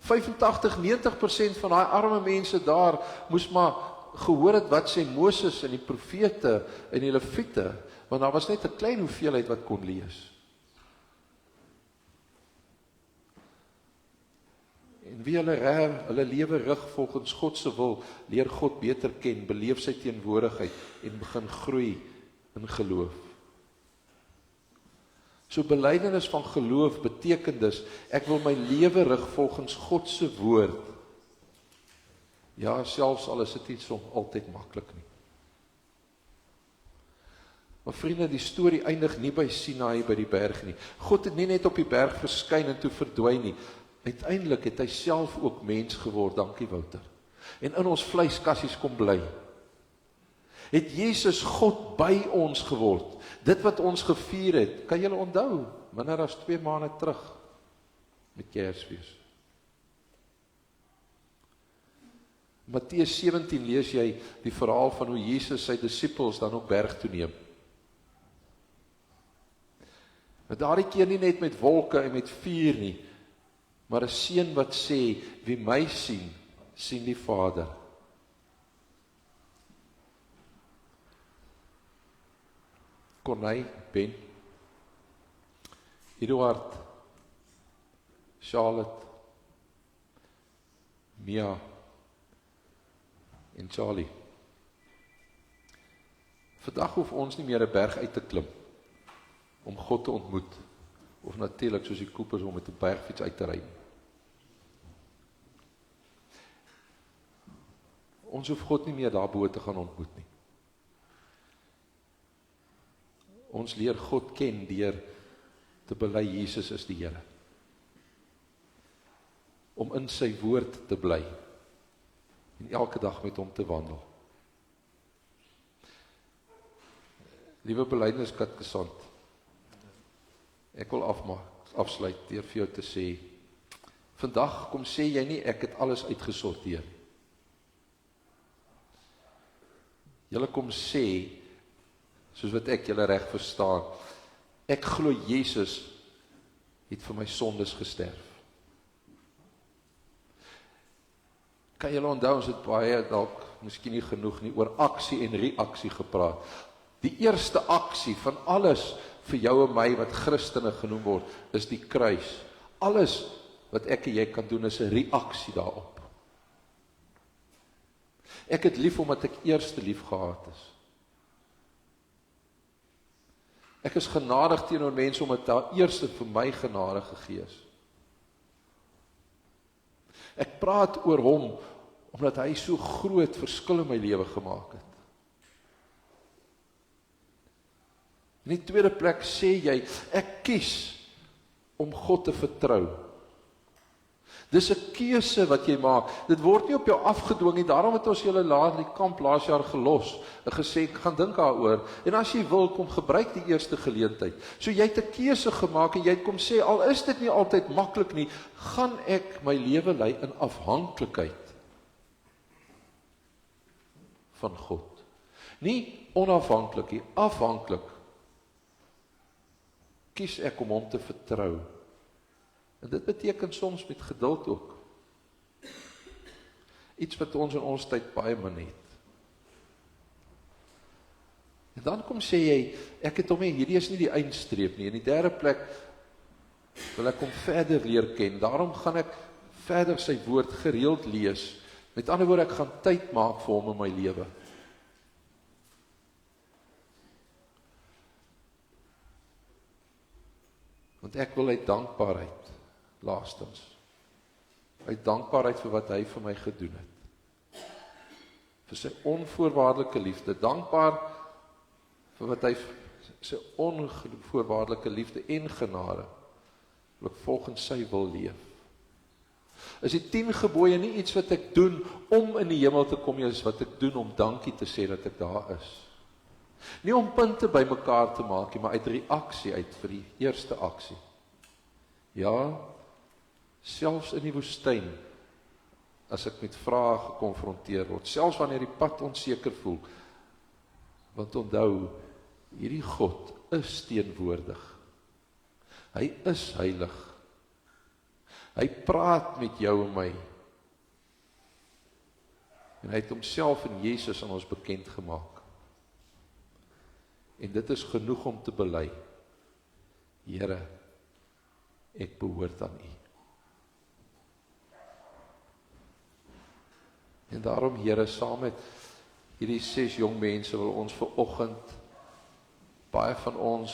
85-90% van daai arme mense daar moes maar gehoor het wat sê Moses en die profete en die leviete, want daar was net 'n klein hoeveelheid wat kon lees. En wie hulle lewe rig volgens God se wil, leer God beter ken, beleef sy teenwoordigheid en begin groei in geloof. So belydenis van geloof beteken dus, ek wil my lewe rig volgens God se woord. Ja, selfs al is dit nie so altyd maklik nie. Maar vriende, die storie eindig nie by Sinaï by die berg nie. God het nie net op die berg verskyn en toe verdwyn nie. Uiteindelik het hy self ook mens geword, dankie Wouter. En in ons vleiskassies kom bly. Het Jesus God by ons geword. Dit wat ons gevier het, kan julle onthou, minder as 2 maande terug met Kersfees. Matteus 17 lees jy die verhaal van hoe Jesus sy disippels dan op berg toe neem. Maar daardie keer nie net met wolke en met vuur nie, maar 'n seun wat sê, wie my sien, sien die Vader. Corneille, Ben, Eduard, Charlotte, Mia en Charlie. Vandag hoef ons nie meer 'n berg uit te klim om God te ontmoet, of natuurlik soos die Koopers om met 'n bergfiets uit te ry. Ons hoef God nie meer daarbo te gaan ontmoet nie. Ons leer God ken deur te bely Jesus is die Here. Om in sy woord te bly en elke dag met hom te wandel. Liewe belydenisskatkesant, ek wil afsluit deur vir jou te sê, vandag kom sê jy nie ek het alles uitgesorteer. Julle kom sê, soos wat ek julle reg verstaan, ek glo Jesus het vir my sondes gesterf. Kan julle onthou, ons het baie dalk, miskien nie genoeg nie, oor aksie en reaksie gepraat. Die eerste aksie van alles vir jou en my wat Christene genoem word, is die kruis. Alles wat ek en jy kan doen is 'n reaksie daarop. Ek het lief omdat ek eerste lief gehad is. Ek is genadig teenoor mense omdat daar eerste vir my genade gegee is. Ek praat oor hom omdat hy so groot verskil in my lewe gemaak het. In die tweede plek sê jy, ek kies om God te vertrou. Dis 'n keuse wat jy maak. Dit word nie op jou afgedwing nie. Daarom het ons julle laat die kamp laas jaar gelos en gesê, gaan dink daaroor. En as jy wil, kom gebruik die eerste geleentheid. So jy het 'n keuse gemaak en jy het kom sê, al is dit nie altyd maklik nie, gaan ek my lewe lei in afhanklikheid van God. Nie onafhanklik nie, afhanklik. Kies ek om hom te vertrou. En dit beteken soms met geduld ook. Iets wat ons in ons tyd baie min het. En dan kom sê jy, ek het hom nie, hierdie is nie die eindstreep nie. In die derde plek wil ek hom verder leer ken. Daarom gaan ek verder sy woord gereeld lees. Met ander woorde, ek gaan tyd maak vir hom in my lewe. Want Want ek wil uit dankbaarheid, laastens, uit dankbaarheid vir wat hy vir my gedoen het, vir sy onvoorwaardelike liefde, dankbaar vir wat hy, sy onvoorwaardelike liefde en genade, wil ek volgens sy wil leef. Is die 10 gebooie nie iets wat ek doen om in die hemel te kom, is wat ek doen om dankie te sê dat ek daar is. Nie om punte by mekaar te maak, maar uit reaksie uit vir die eerste aksie. Ja, selfs in die woestyn, as ek met vrae gekonfronteer word, selfs wanneer die pad onseker voel, want onthou, hierdie God is teenwoordig. Hy is heilig. Hy praat met jou en my. En hy het homself in Jesus aan ons bekend gemaak. En dit is genoeg om te bely. Here, ek behoort aan U. En daarom, Here, saam met hierdie 6 jong mense wil ons vanoggend, baie van ons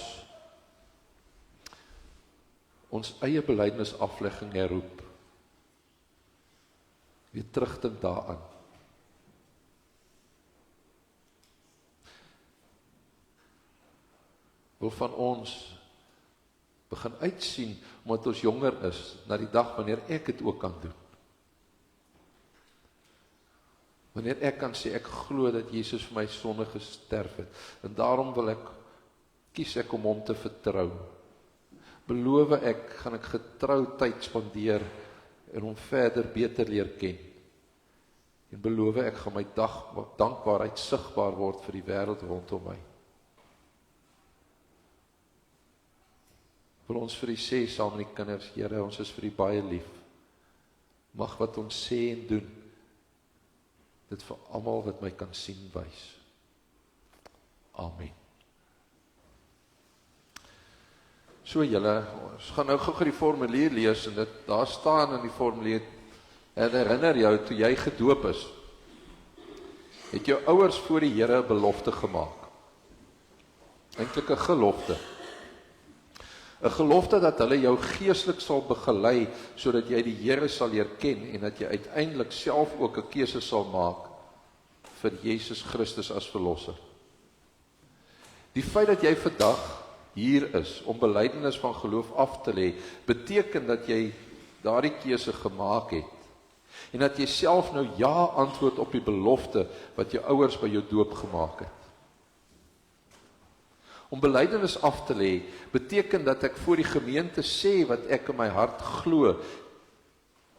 eie belydenisaflegging herroep. Weer terugdink daaraan. Wil van ons begin uitsien, omdat ons jonger is, na die dag wanneer ek het ook kan doen. Wanneer ek kan sê, ek glo dat Jesus vir my sonde gesterf het, en daarom kies ek om hom te vertrou. Beloof ek, gaan ek getrou tyd spandeer, en hom verder beter leer ken. En beloof ek, gaan my dankbaarheid sigbaar word vir die wêreld rondom my. Wil ons vir die sê saam met die kinders, Here, ons is vir die baie lief. Mag wat ons sê en doen, dit vir almal wat my kan sien wys. Amen. So julle, ons gaan nou gou die formulier lees, en daar staan in die formulier, en herinner jou, toe jy gedoop is, het jou ouers voor die Here 'n belofte gemaak. Eintlik 'n gelofte. 'n gelofte dat hulle jou geestelik sal begelei, sodat jy die Here sal leer ken, en dat jy uiteindelik self ook 'n keuse sal maak vir Jesus Christus as verlosser. Die feit dat jy vandag hier is, om belydenis van geloof af te lê, beteken dat jy daardie keuse gemaak het, en dat jy self nou ja antwoord op die belofte, wat jou ouers by jou doop gemaak het. Om belydenis af te lê, beteken dat ek voor die gemeente sê wat ek in my hart glo,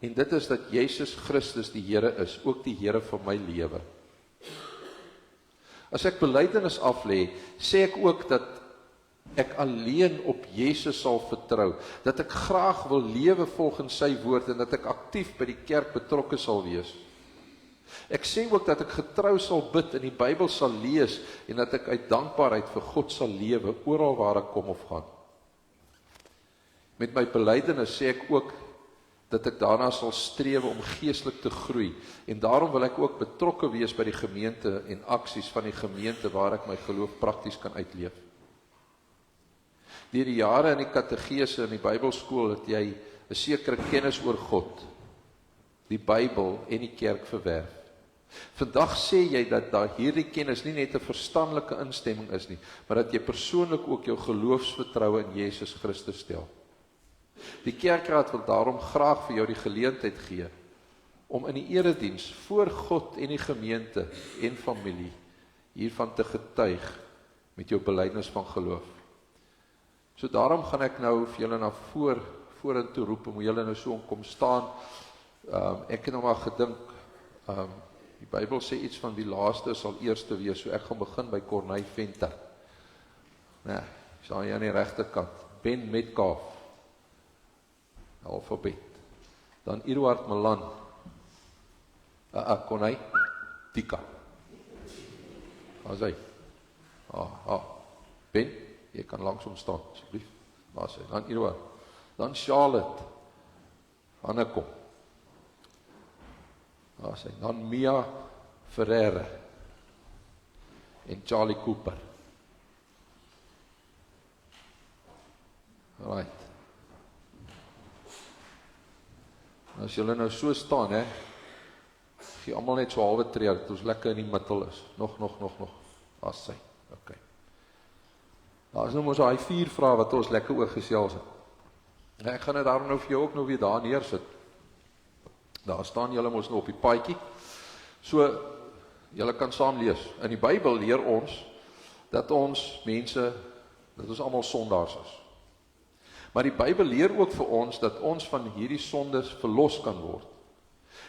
en dit is dat Jesus Christus die Here is, ook die Here van my lewe. As ek belydenis af lê, sê ek ook dat ek alleen op Jesus sal vertrou, dat ek graag wil lewe volgens sy woord, en dat ek aktief by die kerk betrokke sal wees. Ek sê ook dat ek getrou sal bid en die Bybel sal lees, en dat ek uit dankbaarheid vir God sal lewe, oral waar ek kom of gaan. Met my belydenis sê ek ook dat ek daarna sal streef om geestelik te groei, en daarom wil ek ook betrokke wees by die gemeente en aksies van die gemeente waar ek my geloof prakties kan uitleef. Deur die jare in die kategese en die Bybelskool het jy 'n sekere kennis oor God, die Bybel en die kerk verwerf. Vandag sê jy dat hierdie kennis nie net 'n verstandelike instemming is nie, maar dat jy persoonlik ook jou geloofsvertroue in Jesus Christus stel. Die kerkraad wil daarom graag vir jou die geleentheid gee om in die erediens voor God en die gemeente en familie hiervan te getuig met jou belydenis van geloof. So daarom gaan ek nou vir julle na vorentoe roep, om julle nou so kom staan. Ek het nou maar gedink, die Bybel sê iets van die laaste sal eerste wees, so ek gaan begin by Corneille Venter. Nee, staan hier aan die regterkant, Ben Metcalf, alfabet. Dan Eduard Malan, Corneille, Tika. As hy, Ben, jy kan langsom staan, asseblief. Daar sê, dan Eduard, dan Charlotte, Hannekom. Daar sê, dan Mia Ferreira en Charlie Cooper. Right. As julle nou so staan, hè, gee almal net so halwe tree, dat ons lekker in die middel is. Nog. Daar sy. Okay. Daar is nou mos daai 4 vrae wat ons lekker oor gesels het. Ek gaan dit daarom nou vir jou ook nou weer daar neersit. Daar staan julle mos nou op die paadjie. So, julle kan saam lees. In die Bybel leer ons dat ons mense, dat ons almal sondaars is. Maar die Bybel leer ook vir ons dat ons van hierdie sondes verlos kan word.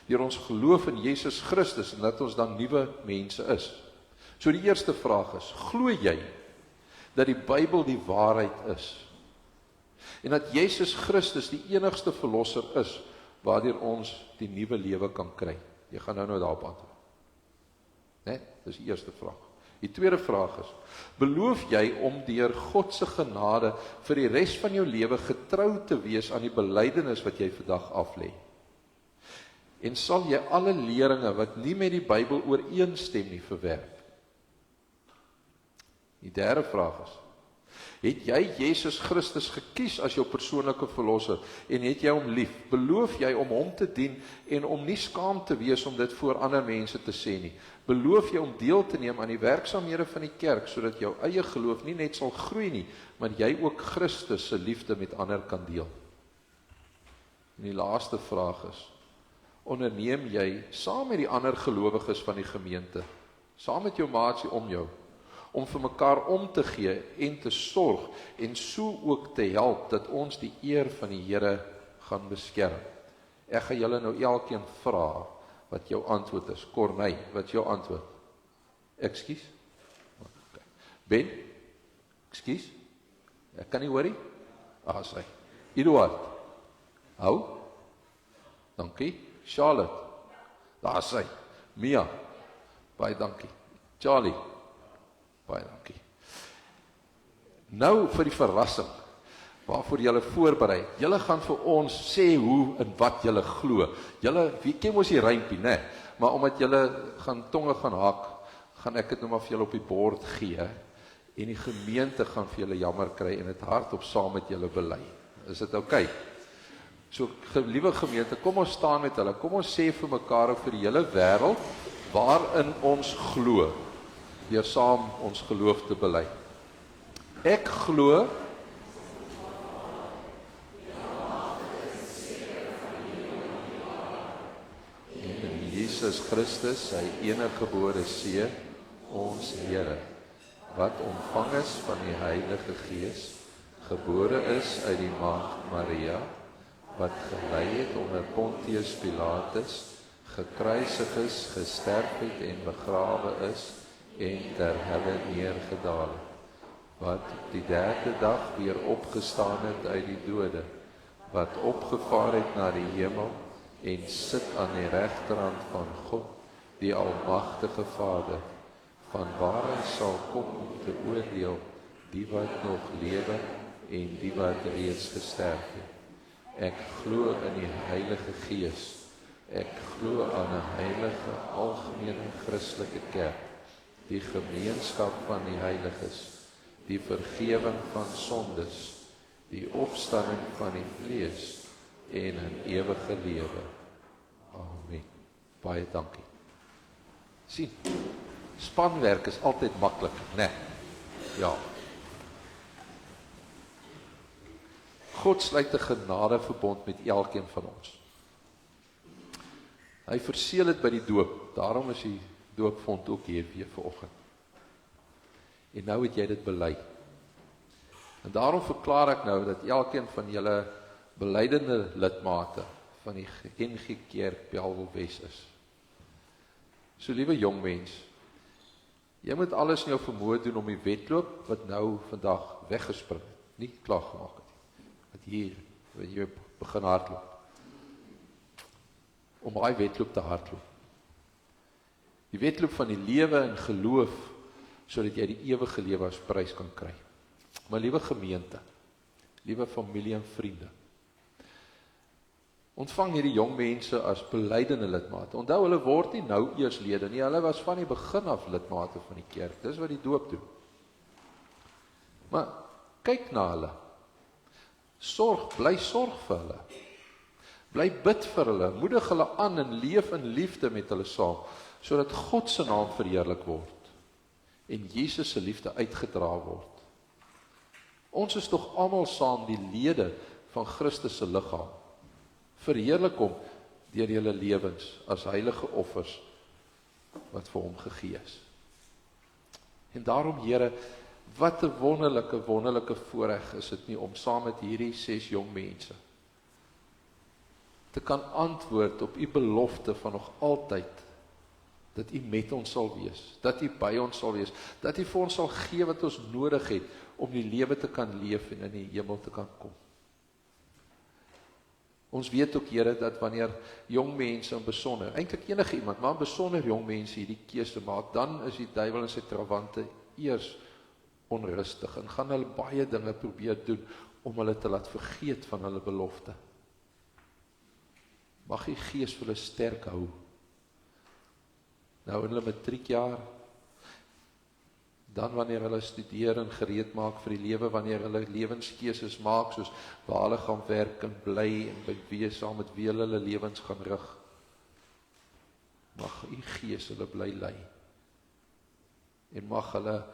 Deur ons geloof in Jesus Christus en dat ons dan nuwe mense is. So die eerste vraag is, glo jy dat die Bybel die waarheid is? En dat Jesus Christus die enigste verlosser is, waardeur ons die nuwe lewe kan kry? Jy gaan nou daarop antwoord. Né? Dis die eerste vraag. Die tweede vraag is, beloof jy om deur God se genade vir die res van jou lewe getrou te wees aan die belydenis wat jy vandag aflê? En sal jy alle leringe wat nie met die Bybel ooreenstem nie verwerp? Die derde vraag is, het jy Jesus Christus gekies as jou persoonlike verlosser en het jy hom lief? Beloof jy om hom te dien en om nie skaam te wees om dit voor ander mense te sê nie? Beloof jy om deel te neem aan die werksaamhede van die kerk sodat jou eie geloof nie net sal groei nie, maar jy ook Christus se liefde met ander kan deel? En die laaste vraag is, onderneem jy saam met die ander gelowiges van die gemeente, saam met jou maatsie om jou, om vir mekaar om te gee en te sorg en so ook te help dat ons die eer van die Here gaan beskerm? Ek gaan julle nou elkeen vra wat jou antwoord is. Corneille, wat is jou antwoord? Ekskuus? Okay. Ben? Ekskuus? Ek kan nie hoor nie? Sy. Eduard? Hou? Dankie. Charlotte? Daar sy. Mia? Baie dankie. Charlie? Baie dankie. Nou vir die verrassing, waarvoor julle voorberei. Julle gaan vir ons sê hoe en wat julle glo. Julle, wie ken mos die rympie, né? Maar omdat julle gaan tonge gaan hak, gaan ek dit nou maar vir julle op die bord gee, en die gemeente gaan vir julle jammer kry, en dit hardop saam met julle bely. Is dit oukei? So, liewe gemeente, kom ons staan met hulle, kom ons sê vir mekaar vir die hele wêreld, waarin ons glo, deur saam ons geloof te bely. Ek glo in Jesus Christus, sy eniggebore Seun, ons Here, wat ontvang is van die Heilige Gees, gebore is uit die maagd Maria, wat gelei het onder Pontius Pilatus, gekruisig is, gesterf het en begrawe is, en ter helle neergedaal het, wat die derde dag weer opgestaan het uit die dode, wat opgevaar het na die hemel, en sit aan die regterhand van God, die almagtige Vader, van waar hy sal kom om te oordeel die wat nog lewe en die wat reeds gesterf het. Ek glo in die Heilige Gees. Ek glo aan 'n heilige algemene Christelike kerk, die gemeenskap van die heiliges, die vergewing van sondes, die opstanding van die vlees en 'n ewige lewe. Amen. Baie dankie. Sien, spanwerk is altyd maklik, né? Ja. God sluit 'n genadeverbond met elkeen van ons. Hy verseël dit by die doop. Daarom is die doopfond ook hier weer vanoggend. En nou het jy dit bely. En daarom verklaar ek nou dat elkeen van julle belydende lidmate van die NG Kerk Bellville Wes is. So liewe jong mens, jy moet alles in jou vermoë doen om die wedloop wat nou vandag weggespring het, nie klaar gemaak het. Wat hier, wat jy begin hardloop. Om daai wedloop te hardloop. Die wedloop van die lewe en geloof, sodat jy die ewige lewe as prys kan kry. Maar liewe gemeente, liewe familie en vriende, ontvang hierdie jong mense as belydende lidmate. Onthou, hulle word nie nou eers lede nie, hulle was van die begin af lidmate van die kerk. Dis wat die doop doen. Maar kyk na hulle. Bly sorg vir hulle. Bly bid vir hulle, moedig hulle aan en leef in liefde met hulle saam, sodat God se naam verheerlik word en Jesus se liefde uitgedra word. Ons is tog almal saam die lede van Christus se liggaam. Verheerlik hom deur julle lewens as heilige offers wat vir hom gegee is. En daarom, Here, wat 'n wonderlike voorreg is dit nie om saam met hierdie 6 jong mense te kan antwoord op u belofte van nog altyd, dat u met ons sal wees, dat u by ons sal wees, dat u vir ons sal gee wat ons nodig het, om die lewe te kan leef en in die hemel te kan kom. Ons weet ook, Here, dat wanneer jong mense in besonder, eintlik enige iemand, maar in besonder jong mense hierdie keuse maak, dan is die duiwel en sy trawante eers onrustig, en gaan hulle baie dinge probeer doen, om hulle te laat vergeet van hulle belofte. Mag die Gees vir hulle sterk hou. Nou in hulle matriekjaar, dan wanneer hulle studeer en gereed maak vir die lewe, wanneer hulle lewenskeuses maak, soos waar hulle gaan werk en bly en by wie saam met wie hulle lewens gaan rig. Mag u Gees hulle bly lei. En mag hulle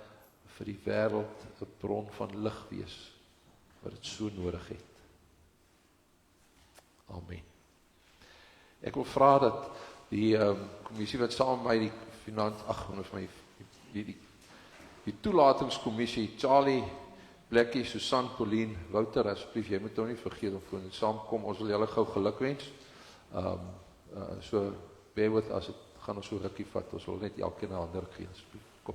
vir die wêreld 'n bron van lig wees, wat dit so nodig het. Amen. Ek wil vra dat die kommissie wat saam met my die toelatingskommissie, Charlie, Blackie, Susan, Pauline, Wouter, asseblief, jy moet nou nie vergeet om voor dit saamkom, ons wil julle gou gelukwens. So, bear with as het gaan ons so rukkie vat, ons wil net elkeen 'n ander gee, asseblief, kom.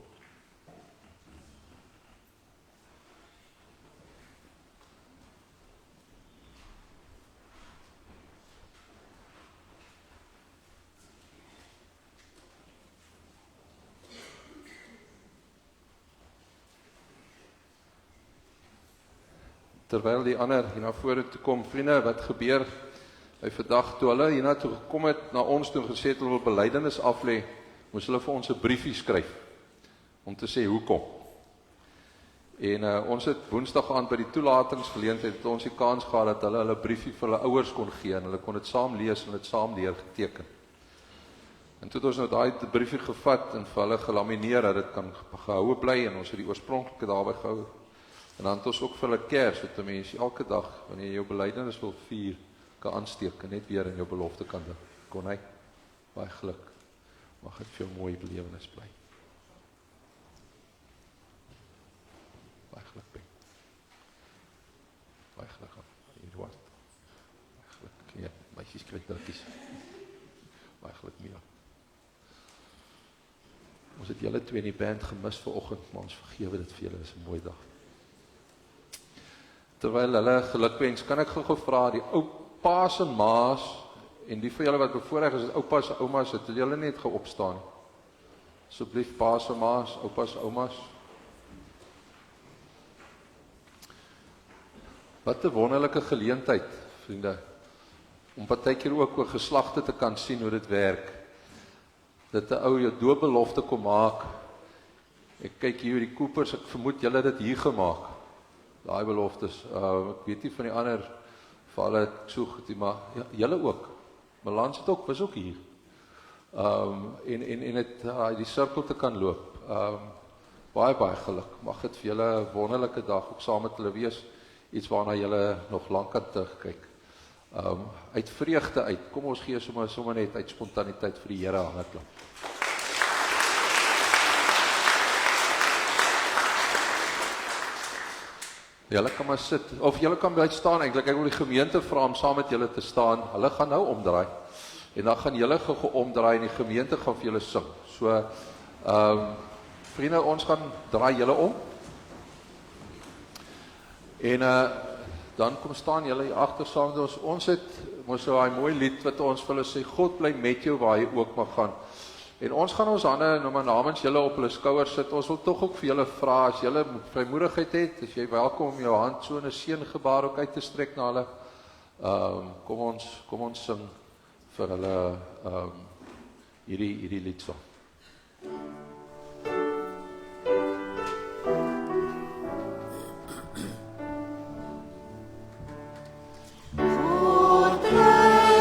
Terwyl die ander hier na vore toe kom, vriende, wat gebeur by vandag toe hulle hierna toe gekom het, na ons toe gesê het hulle wil belydenis aflê, moes hulle vir ons 'n briefie skryf om te sê hoekom. En ons het Woensdag aand by die toelatingsgeleentheid het ons die kans gehad dat hulle briefie vir hulle ouers kon gee en hulle kon dit saam lees en dit saam deurgeteken. En toe het ons nou daai briefie gevat en vir hulle gelamineer dat dit kan gehoue bly en ons het die oorspronklike daarby gehou. En dan het ons ook vir hulle kers, wat 'n mens elke dag, wanneer jy jou belydenis wil vier, kan aansteek en net weer in jou belofte kan dink. Kon hy, baie geluk, mag het vir jou mooi belewenis bly. Baie geluk, Ben. Baie geluk, Eduard. Baie geluk, ja, meisies kry drukkies. Baie geluk, Mia. Ons het julle twee in die band gemis vanoggend, maar ons vergewe dit vir julle, dit is 'n mooi dag. Terwyl hulle gelukwens, kan ek gou vra, die ou paas en maas, en die van julle wat bevoorreg is, oupas en oumas, het julle net geopstaan. Asseblief, paas en maas, oupas en oumas. Wat 'n wonderlike geleentheid, vriende, om partykeer ook oor geslagte te kan sien hoe dit werk. Dat 'n ou jou doopbelofte kom maak. Ek kyk hier die Coopers, ek vermoed julle het dit hier gemaak. Daai beloftes, ek weet nie van die ander valle het so goed, maar ja, julle ook. Balans het ook, was ook hier. En het die sirkel te kan loop. Baie geluk. Mag dit vir julle 'n wonderlike dag ook saam met hulle wees. Iets waarna julle nog lank kan terugkyk. Uit vreugde uit. Kom ons gee sommer net uit spontaniteit vir die Here hande klap. Julle kan maar sit, of julle kan bly staan eintlik. Ek wil die gemeente vra om saam met julle te staan. Hulle gaan nou omdraai. En dan gaan julle gou omdraai en die gemeente gaan vir julle sing. So, vriende, ons gaan draai julle om. En dan kom staan julle hier agter saam met ons. Ons het mos so 'n mooi lied wat ons vir hulle sê, God bly met jou waar jy ook mag gaan. En ons gaan ons hande nou maar namens julle op hulle skouers sit. Ons wil tog ook vir julle vra, as julle vrymoedigheid het, as jy welkom om jou hand so in 'n seëngebaar ook uit te strek na hulle. Kom ons sing vir hulle hierdie lied so. God bly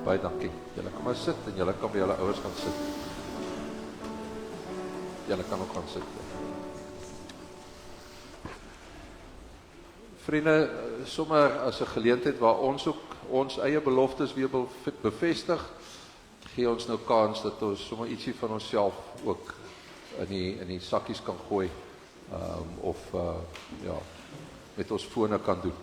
Baie dankie. Julle kan maar sit en julle kan by julle ouers gaan sit. Julle kan ook gaan sit. Vriende, sommer as 'n geleentheid waar ons ook ons eie beloftes weer bevestig, gee ons nou kans dat ons sommer ietsie van onsself ook in die sakkies kan gooi, of ja, met ons fone kan doen.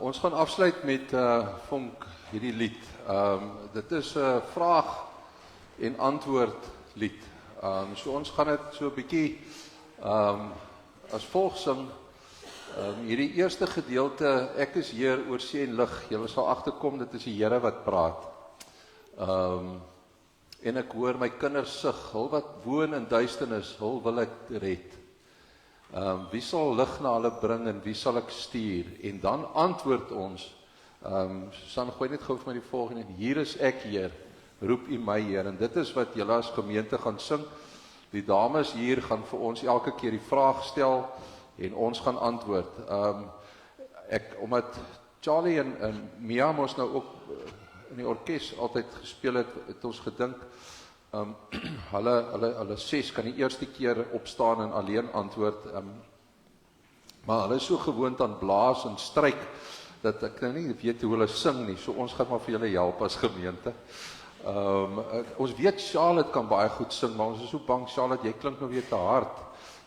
Ons gaan afsluit met vonk hierdie lied. Dit is 'n vraag en antwoord lied. So ons gaan dit so 'n bietjie as volg sing. Hierdie eerste gedeelte, ek is Heer oor see en lig. Julle sal agterkom, dit is die Here wat praat. En ek hoor my kinders sug, hul wat woon in duisternis, hul wil ek red. Wie sal lig na hulle bring en wie sal ek stuur? En dan antwoord ons, Susan, gooi net gou vir my die volgende, hier is ek Heer, roep u my Heer. En dit is wat julle as gemeente gaan sing. Die dames hier gaan vir ons elke keer die vraag stel en ons gaan antwoord. Omdat Charlie en Mia ons nou ook in die orkes altyd gespeel het ons gedink, hulle 6 kan die eerste keer opstaan en alleen antwoord, maar hulle is so gewoond aan blaas en stryk, dat ek nou nie weet hoe hulle sing nie, so ons gaan maar vir julle help as gemeente. Ons weet Charlotte kan baie goed sing, maar ons is so bang, Charlotte, jy klink nou weer te hard,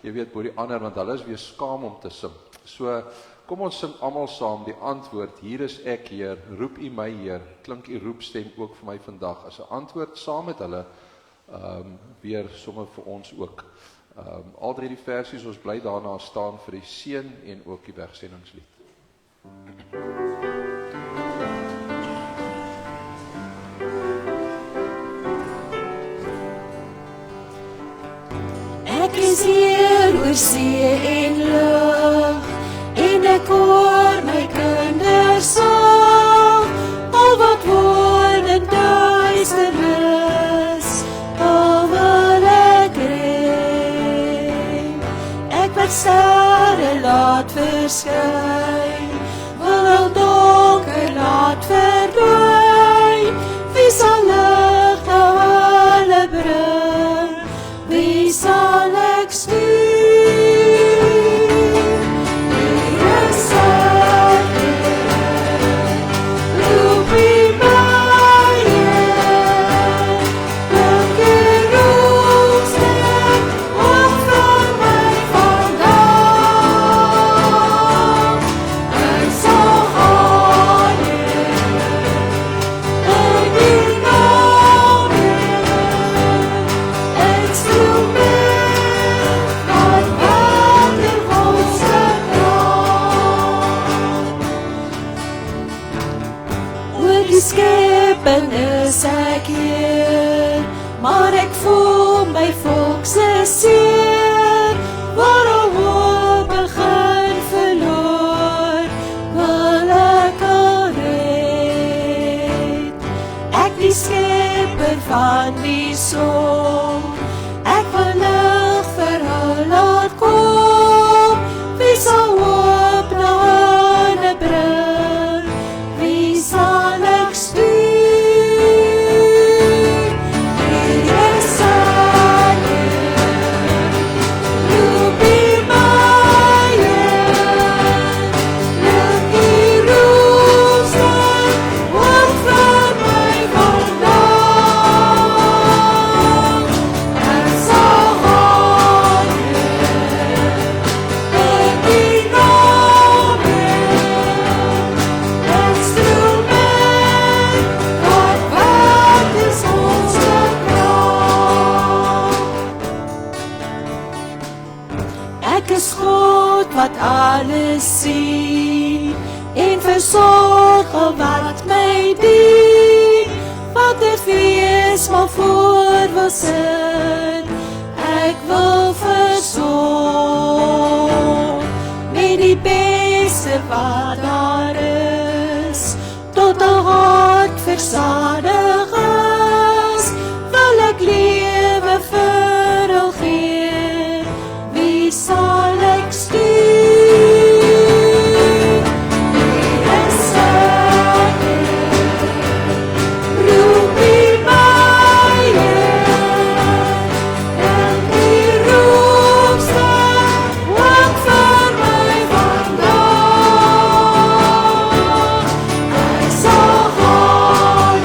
jy weet, boor die ander, want hulle is weer skaam om te sing. So, kom ons sing almal saam die antwoord, hier is ek Heer, roep u my Heer, klink u roepstem ook vir my vandag, as 'n antwoord saam met hulle, weer sommer vir ons ook. Al drie die versies, ons bly daarna staan vir die seën en ook die wegsendingslied. Ek is Heer oor see en lug, en ek hoor my kinders sing, al wat woon in duisternis, al wil ek red. Ek wat sterre laat verskyn, wil al donker laat verdwyn, wie sal lig na hulle bring, wie sal ek stuur? Here is ek, roep u my Heer, roeping is ek hier, maar ek voel my volk se seer, waar al hoop begin verloor, wil ek al red. Ek die skepper van die son, ek wil lig vir hulle laat kom, wie sal hoop na hulle bring, wie sal ek stuur? Here is ek, roep U my in, lig U roepstem, hoop vir my vandaan, ek sal gaan in die naam en stroom met, wat werk is ons krag. Ek is God wat alles sien, en versorg al wat my dien, wat het wees maar voor wil sin, ek wil versorg, met die beste wat daar is, tot 'n hart versadig is, wil ek lewe vir al gee, wie sal ek stuur? Hier is ek, roep U my in, en die roepstem, hoop vir my vandaan, ek sal gaan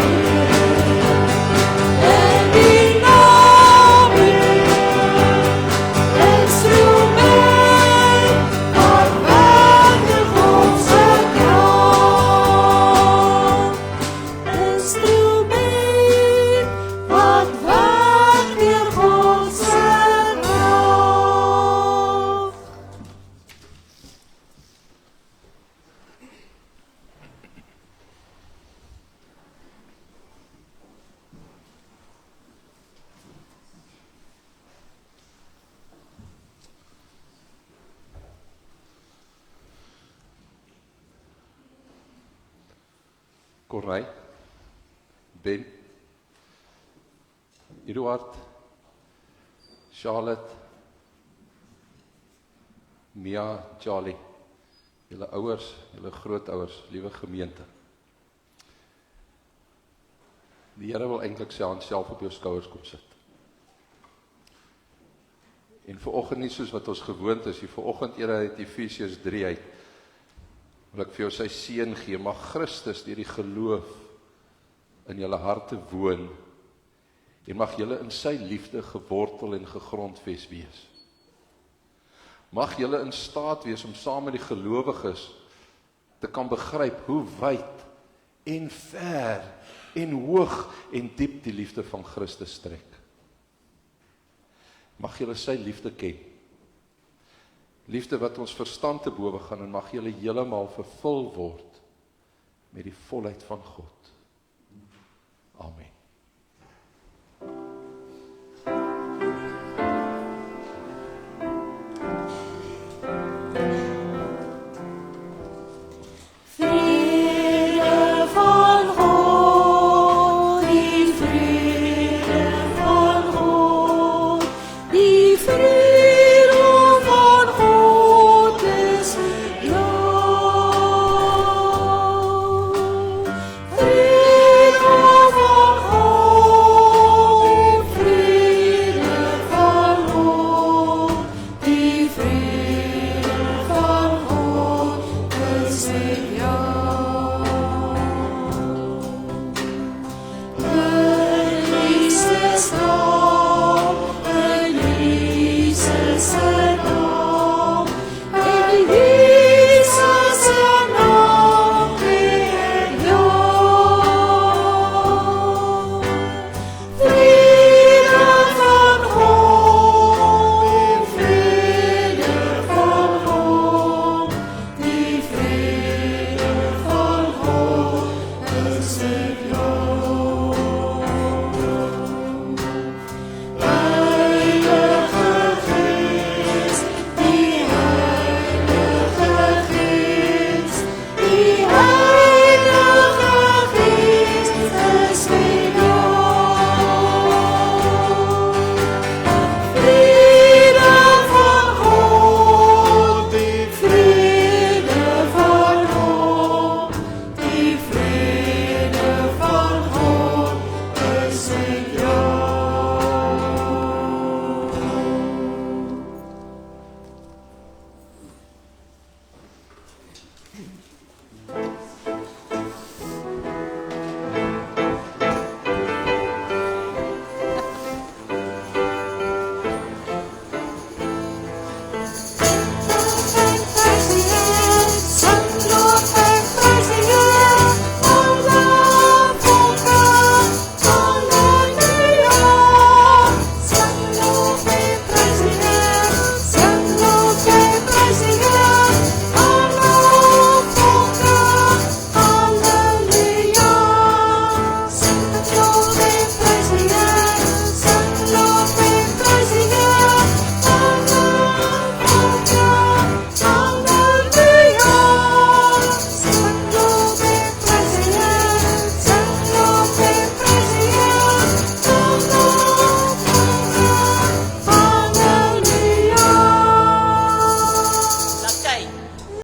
in die naam en stroom met, wat werk God se krag, en stroom met, wat werk God se krag. Corneille, Ben, Eduard, Charlotte, Mia, Charlie, julle ouers, julle grootouers, liewe gemeente. Die Here wil eintlik sy hand self op jou skouers kom sit. En vanoggend nie soos wat ons gewoond is, vanoggend eerder uit Efesiërs 3 uit, wil ek vir jou sy seën gee, mag Christus deur die geloof in julle harte woon, en mag julle in sy liefde gewortel en gegrondves wees. Mag julle in staat wees om saam met die gelowiges te kan begryp hoe wyd en ver en hoog en diep die liefde van Christus strek. Mag julle sy liefde ken. Liefde wat ons verstand te bowe gaan, en mag julle heeltemal vervul word met die volheid van God.